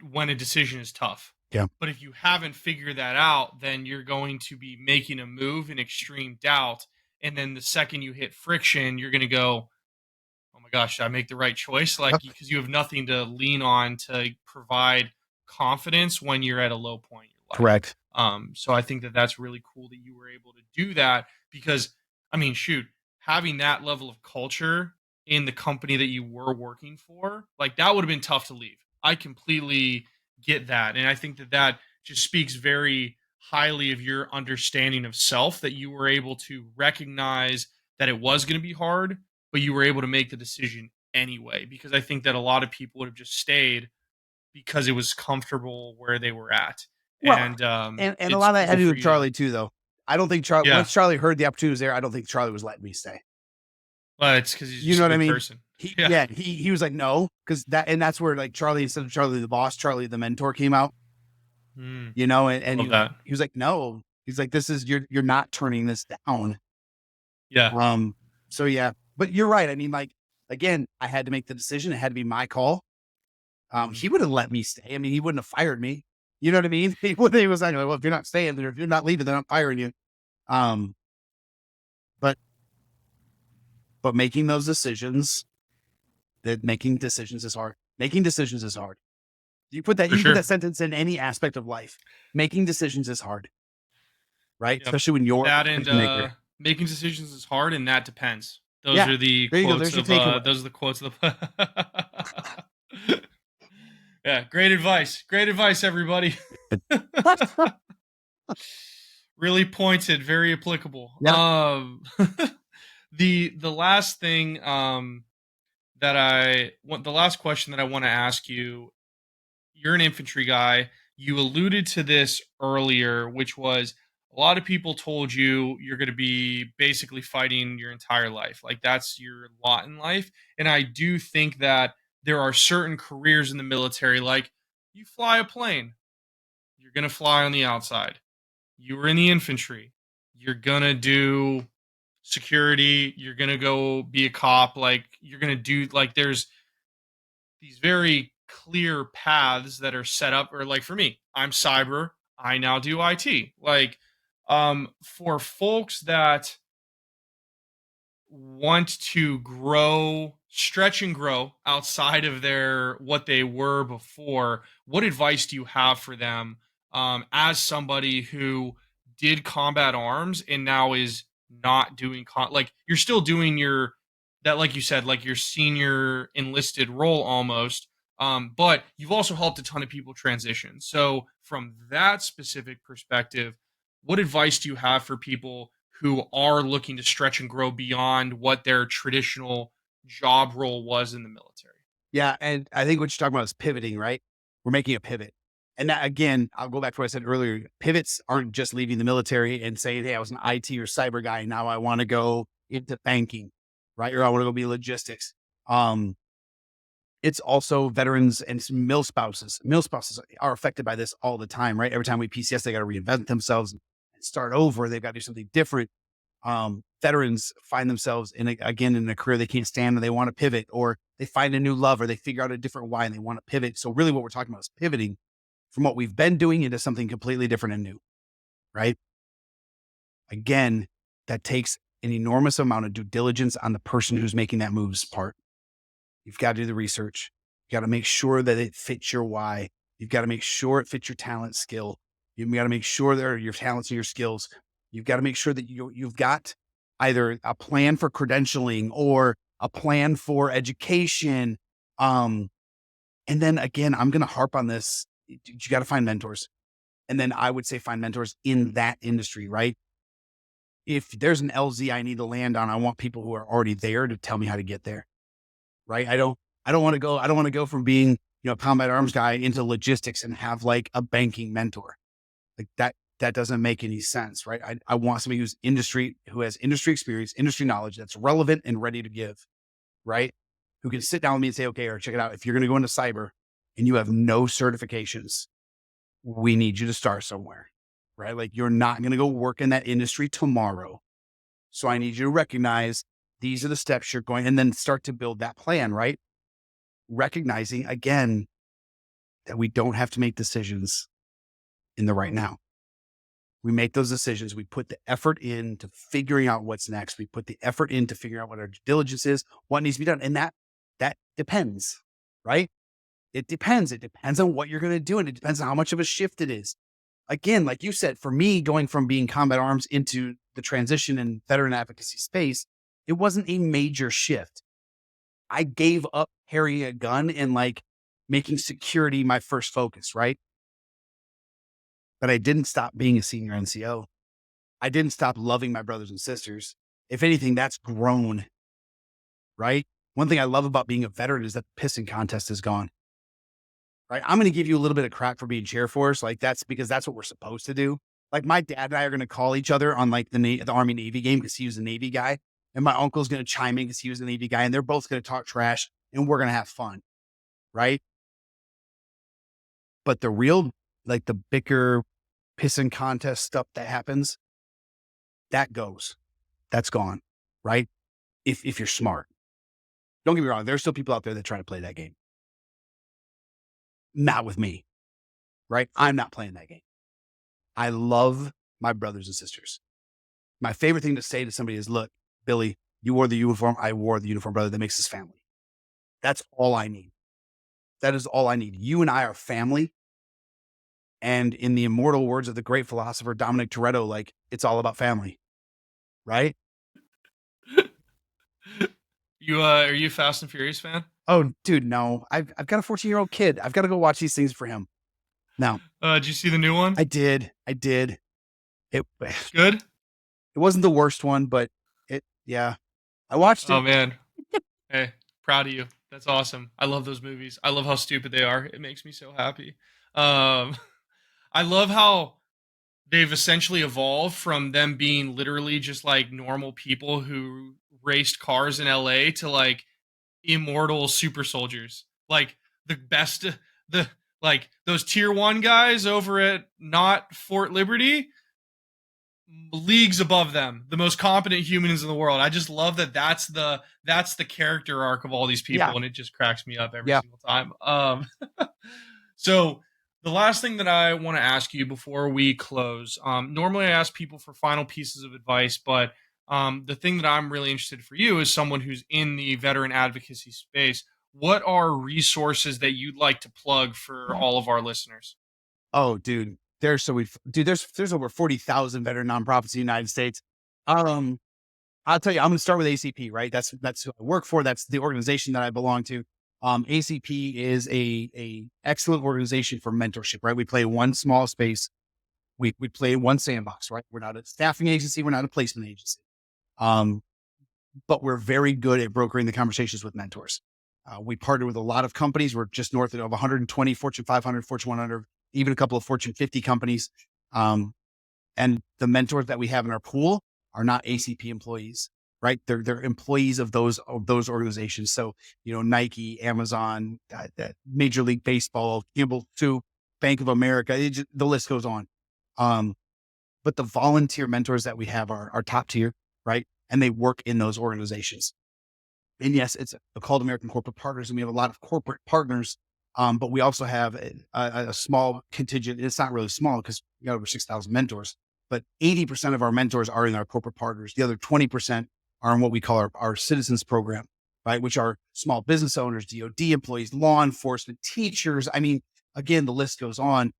when a decision is tough. Yeah. But if you haven't figured that out, then you're going to be making a move in extreme doubt. And then the second you hit friction, you're going to go, oh my gosh, did I make the right choice? Like, Yep. because you have nothing to lean on to provide confidence when you're at a low point in your life. Correct. So I think that that's really cool that you were able to do that because, I mean, shoot, having that level of culture in the company that you were working for, like that would have been tough to leave. I completely get that. And I think that that just speaks very highly of your understanding of self, that you were able to recognize that it was going to be hard, but you were able to make the decision anyway, because I think that a lot of people would have just stayed because it was comfortable where they were at. Well, And and a it's lot of that had to cool do for with you Charlie too, though. I don't think Charlie, Yeah. once Charlie heard the opportunity was there, I don't think Charlie was letting me stay. Well, it's because he's You just know a what I good mean? person. He was like, no, because that's where like Charlie, instead of Charlie the boss, Charlie the mentor came out, Mm, and love that. he was like, no, he's like, this is, you're not turning this down. Yeah. So yeah, but you're right. I mean, like, again, I had to make the decision. It had to be my call. Mhm. He would have let me stay. I mean, he wouldn't have fired me. You know what I mean? He was like, well, if you're not staying there, if you're not leaving, then I'm firing you. But making those decisions, making decisions is hard. Making decisions is hard. You put For sure. that sentence in any aspect of life. Making decisions is hard, right? Yep. Especially when you're That the and decision maker. making decisions is hard, and that depends. Those Yeah. are the There you go. quotes There's your of takeaway. those are the quotes of the Yeah, great advice. Great advice, everybody. Really pointed, very applicable. Yeah. The last thing the last question that I want to ask you, you're an infantry guy. You alluded to this earlier, which was a lot of people told you you're going to be basically fighting your entire life. Like that's your lot in life. And I do think that there are certain careers in the military, like you fly a plane, you're going to fly on the outside. You were in the infantry, you're going to do security, you're going to go be a cop. Like you're going to do, like, there's these very clear paths that are set up. Or like for me, I'm cyber, I now do IT. Like for folks that want to grow, stretch and grow outside of their what they were before, what advice do you have for them, as somebody who did combat arms and now is not doing like you're still doing your that, like you said, like your senior enlisted role almost, but you've also helped a ton of people transition. So from that specific perspective, what advice do you have for people who are looking to stretch and grow beyond what their traditional job role was in the military? Yeah, and I think what you're talking about is pivoting, right? We're making a pivot. And that, again, I'll go back to what I said earlier. Pivots aren't just leaving the military and saying, hey, I was an IT or cyber guy. Now I want to go into banking, right? Or I want to go be logistics. Um, it's also veterans and mill spouses. Mill spouses are affected by this all the time, right? Every time we PCS, they got to reinvent themselves and start over. They've got to do something different. Veterans find themselves again in a career they can't stand and they want to pivot, or they find a new love, or they figure out a different why and they want to pivot. So really what we're talking about is pivoting from what we've been doing into something completely different and new, right? Again, that takes an enormous amount of due diligence on the person who's making that move's part. You've got to do the research. You got to make sure that it fits your why. You've got to make sure it fits your talent skill. You've got to make sure there are your talents and your skills. You've got to make sure that you've got either a plan for credentialing or a plan for education. And then again, I'm going to harp on this. You got to find mentors. And then I would say find mentors in that industry, right? If there's an LZ I need to land on, I want people who are already there to tell me how to get there, right? I don't want to go from being, a combat arms guy into logistics and have like a banking mentor. Like that doesn't make any sense, right? I want somebody who has industry experience, industry knowledge that's relevant and ready to give, right? Who can sit down with me and say, okay, or check it out. If you're going to go into cyber and you have no certifications, we need you to start somewhere, right? Like you're not going to go work in that industry tomorrow. So I need you to recognize these are the steps you're going, and then start to build that plan, right? Recognizing again that we don't have to make decisions in the right now. We make those decisions. We put the effort into figuring out what's next. We put the effort into figuring out what our due diligence is, what needs to be done. And that depends, right? It depends. It depends on what you're going to do. And it depends on how much of a shift it is. Again, like you said, for me, going from being combat arms into the transition and veteran advocacy space, it wasn't a major shift. I gave up carrying a gun and like making security my first focus, right? But I didn't stop being a senior NCO. I didn't stop loving my brothers and sisters. If anything, that's grown, right? One thing I love about being a veteran is that the pissing contest is gone, right? I'm going to give you a little bit of crap for being chair force. Like that's because that's what we're supposed to do. Like my dad and I are going to call each other on like the Army Navy game because he was a Navy guy. And my uncle's going to chime in because he was a Navy guy. And they're both going to talk trash and we're going to have fun, right? But the real, like the bicker pissing contest stuff that happens, that's gone, right? If you're smart. Don't get me wrong. There's still people out there that try to play that game. Not with me, right? I'm not playing that game. I love my brothers and sisters. My favorite thing to say to somebody is, look, Billy, you wore the uniform. I wore the uniform, brother. That makes us family. That's all I need. That is all I need. You and I are family. And in the immortal words of the great philosopher, Dominic Toretto, like it's all about family, right? Are you a Fast and Furious fan? Oh, dude, no. I've got a 14-year-old kid. I've got to go watch these things for him. No. Did you see the new one? I did. It Good? It wasn't the worst one, but yeah. I watched it. Oh man. Hey, proud of you. That's awesome. I love those movies. I love how stupid they are. It makes me so happy. Um, I love how they've essentially evolved from them being literally just like normal people who raced cars in LA to like immortal super soldiers. Like the best, the like those tier one guys over at not Fort Liberty, leagues above them, the most competent humans in the world. I just love that that's the character arc of all these Yeah. people, and it just cracks me up every Yeah. single time. So the last thing that I want to ask you before we close, normally I ask people for final pieces of advice, but the thing that I'm really interested for you is someone who's in the veteran advocacy space. What are resources that you'd like to plug for all of our listeners? Oh, dude, there's over 40,000 veteran nonprofits in the United States. Um, I'll tell you, I'm going to start with ACP, right? That's who I work for. That's the organization that I belong to. ACP is a excellent organization for mentorship, right? We play one small space. We play one sandbox, right? We're not a staffing agency. We're not a placement agency. Um, but we're very good at brokering the conversations with mentors. We partner with a lot of companies. We're just north of 120 Fortune 500, Fortune 100, even a couple of Fortune 50 companies. And the mentors that we have in our pool are not ACP employees, right? They're employees of those organizations. So, Nike, Amazon, Major League Baseball, Campbell Soup, Bank of America, the list goes on. But the volunteer mentors that we have are top tier, right? And they work in those organizations. And yes, it's called American Corporate Partners, and we have a lot of corporate partners. But we also have a small contingent. It's not really small because we got over 6,000 mentors, but 80% of our mentors are in our corporate partners. The other 20% are in what we call our citizens program, right? Which are small business owners, DOD employees, law enforcement, teachers. I mean, again, the list goes on.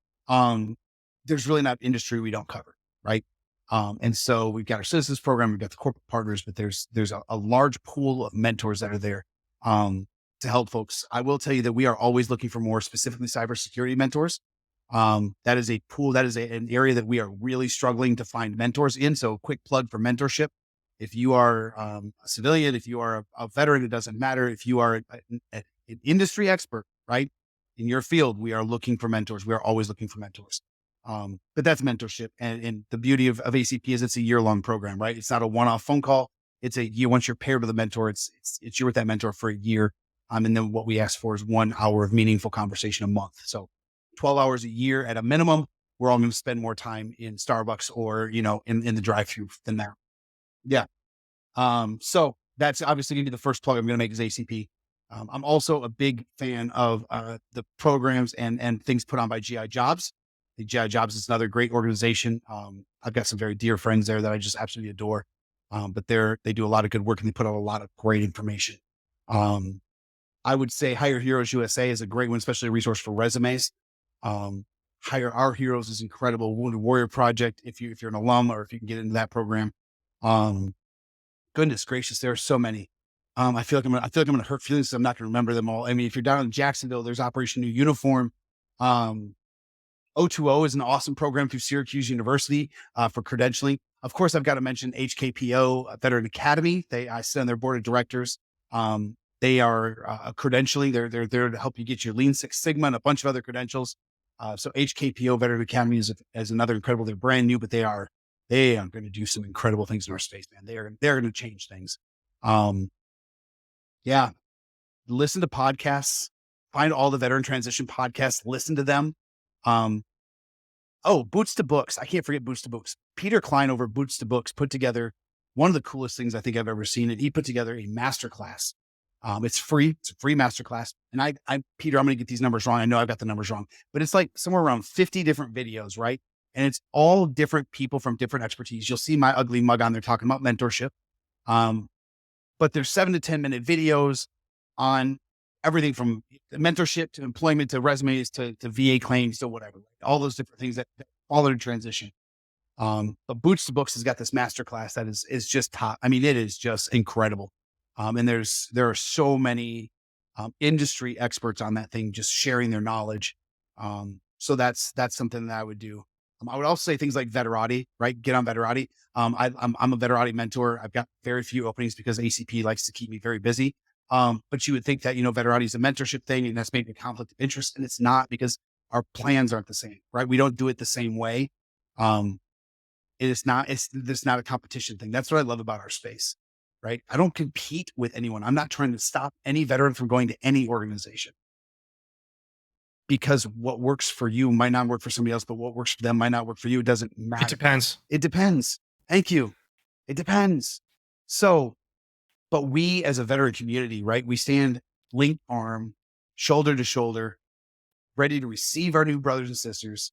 There's really not industry we don't cover, right? And so we've got our citizens program, we've got the corporate partners, but there's a large pool of mentors that are there to help folks. I will tell you that we are always looking for more specifically cybersecurity mentors. That is a pool, that is an area that we are really struggling to find mentors in. So quick plug for mentorship. If you are a civilian, if you are a veteran, it doesn't matter. If you are an industry expert, right, in your field, we are looking for mentors. We are always looking for mentors. But that's mentorship. And the beauty of ACP is it's a year-long program, right? It's not a one-off phone call. Once you're paired with a mentor, you're with that mentor for a year. And then what we ask for is 1 hour of meaningful conversation a month. So 12 hours a year at a minimum. We're all going to spend more time in Starbucks or, in the drive-through than that. Yeah. So that's obviously going to be the first plug I'm going to make is ACP. I'm also a big fan of the programs and things put on by GI Jobs. The GI Jobs is another great organization. I've got some very dear friends there that I just absolutely adore. But they do a lot of good work and they put out a lot of great information. I would say Hire Heroes USA is a great one, especially a resource for resumes. Hire Our Heroes is incredible. Wounded Warrior Project, if you're an alum or if you can get into that program. Goodness gracious, there are so many. I feel like I'm going to hurt feelings. So I'm not going to remember them all. I mean, if you're down in Jacksonville, there's Operation New Uniform. O2O is an awesome program through Syracuse University for credentialing. Of course, I've got to mention HKPO Veteran Academy. I sit on their board of directors. They are credentialing. They're there to help you get your Lean Six Sigma and a bunch of other credentials. So HKPO Veteran Academy is another incredible. They're brand new, but they are going to do some incredible things in our space, man. They're going to change things. Yeah, listen to podcasts. Find all the veteran transition podcasts. Listen to them. Boots to Books. I can't forget Boots to Books. Peter Klein over Boots to Books put together one of the coolest things I think I've ever seen. And he put together a masterclass. It's free. It's a free masterclass. And Peter, I'm going to get these numbers wrong. I know I've got the numbers wrong, but it's like somewhere around 50 different videos, right? And it's all different people from different expertise. You'll see my ugly mug on there talking about mentorship. But there's 7 to 10 minute videos on everything from mentorship to employment to resumes to VA claims to whatever, all those different things that fall into transition. But Boots to Books has got this masterclass that is just top. I mean, it is just incredible. And there are so many industry experts on that thing, just sharing their knowledge. So that's something that I would do. I would also say things like Veterati, right? Get on Veterati. I'm a Veterati mentor. I've got very few openings because ACP likes to keep me very busy. But you would think that, Veterati is a mentorship thing and that's maybe a conflict of interest. And it's not, because our plans aren't the same, right? We don't do it the same way. It's not a competition thing. That's what I love about our space, right? I don't compete with anyone. I'm not trying to stop any veteran from going to any organization, because what works for you might not work for somebody else, but what works for them might not work for you. It doesn't It matter. depends. It depends. Thank you. It depends. So, but we as a veteran community, right? We stand linked arm, shoulder to shoulder, ready to receive our new brothers and sisters.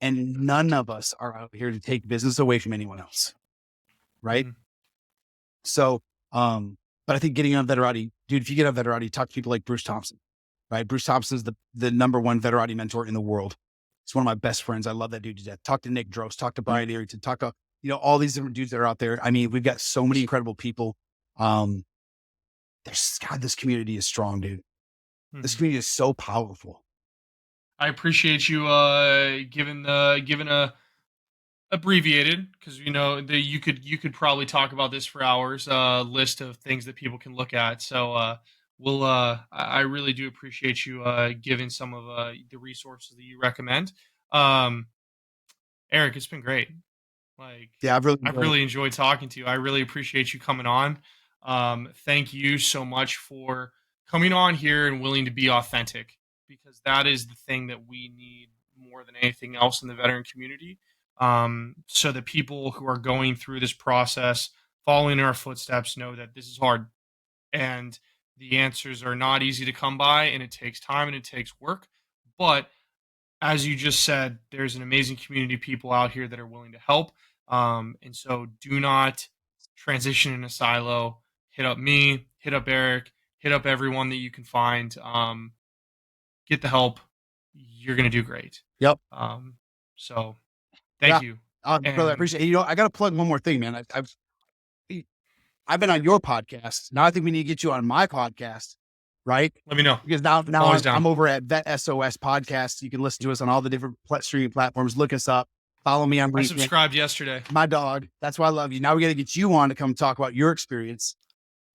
And none of us are out here to take business away from anyone else. Right. Mhm. So, but I think getting on Veterati, dude, if you get on Veterati, talk to people like Bruce Thompson, right? Bruce Thompson is the number one Veterati mentor in the world. He's one of my best friends. I love that dude to death. Talk to Nick Drost, talk to Brian Arrington, talk to, all these different dudes that are out there. I mean, we've got so many incredible people. This community is strong, dude. This Mhm. community is so powerful. I appreciate you giving a abbreviated, because you could probably talk about this for hours, list of things that people can look at. So I really do appreciate you giving some of the resources that you recommend. um Eric, it's been great. Like, Yeah, I've really I've enjoyed it. really enjoyed talking to you. I really appreciate you coming on. Thank you so much for coming on here and willing to be authentic, because that is the thing that we need more than anything else in the veteran community. So that people who are going through this process, following in our footsteps, know that this is hard, and the answers are not easy to come by, and it takes time and it takes work. But as you just said, there's an amazing community of people out here that are willing to help. And so do not transition in a silo. Hit up me, hit up Eric, hit up everyone that you can find. Get the help. You're going to do great. Yep. So Yeah. thank you. Brother, I And appreciate it. I got to plug one more thing, man. I've been on your podcast. Now I think we need to get you on my podcast, right? let me know. Because now Always I'm down. over at Vet SOS Podcast. You can listen to us on all the different streaming platforms. Look us up. Follow me on I LinkedIn. subscribed yesterday. My dog. That's why I love you. Now we got to get you on to come talk about your experience.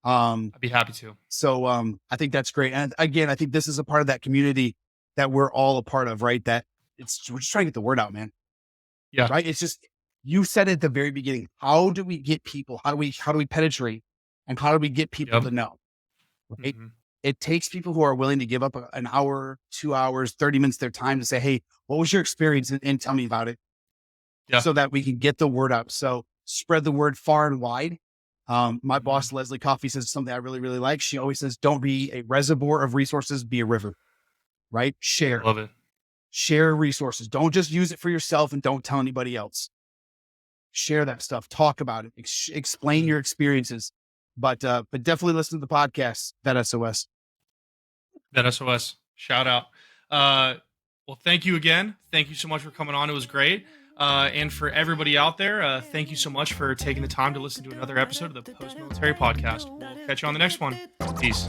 I'd be happy to. So I think that's great. And again, I think this is a part of that community that we're all a part of, right? That we're just trying to get the word out, man. Yeah. Right. It's just, you said at the very beginning, how do we get people? How do we penetrate? And how do we get people Yep. to know? Right. Mhm. It takes people who are willing to give up an hour, 2 hours, 30 minutes of their time to say, hey, what was your experience? And tell me about it. Yeah. So that we can get the word out. So spread the word far and wide. My Mhm. boss, Leslie Coffey, says something I really, really like. She always says, don't be a reservoir of resources, be a river, right? Share, Love it. share resources. Don't just use it for yourself and don't tell anybody else. Share that stuff, talk about it, explain your experiences, but definitely listen to the podcast, Vet SOS. That SOS. Shout out. Well, thank you again. Thank you so much for coming on. It was great. And for everybody out there, thank you so much for taking the time to listen to another episode of the Post Military Podcast. We'll catch you on the next one. Peace.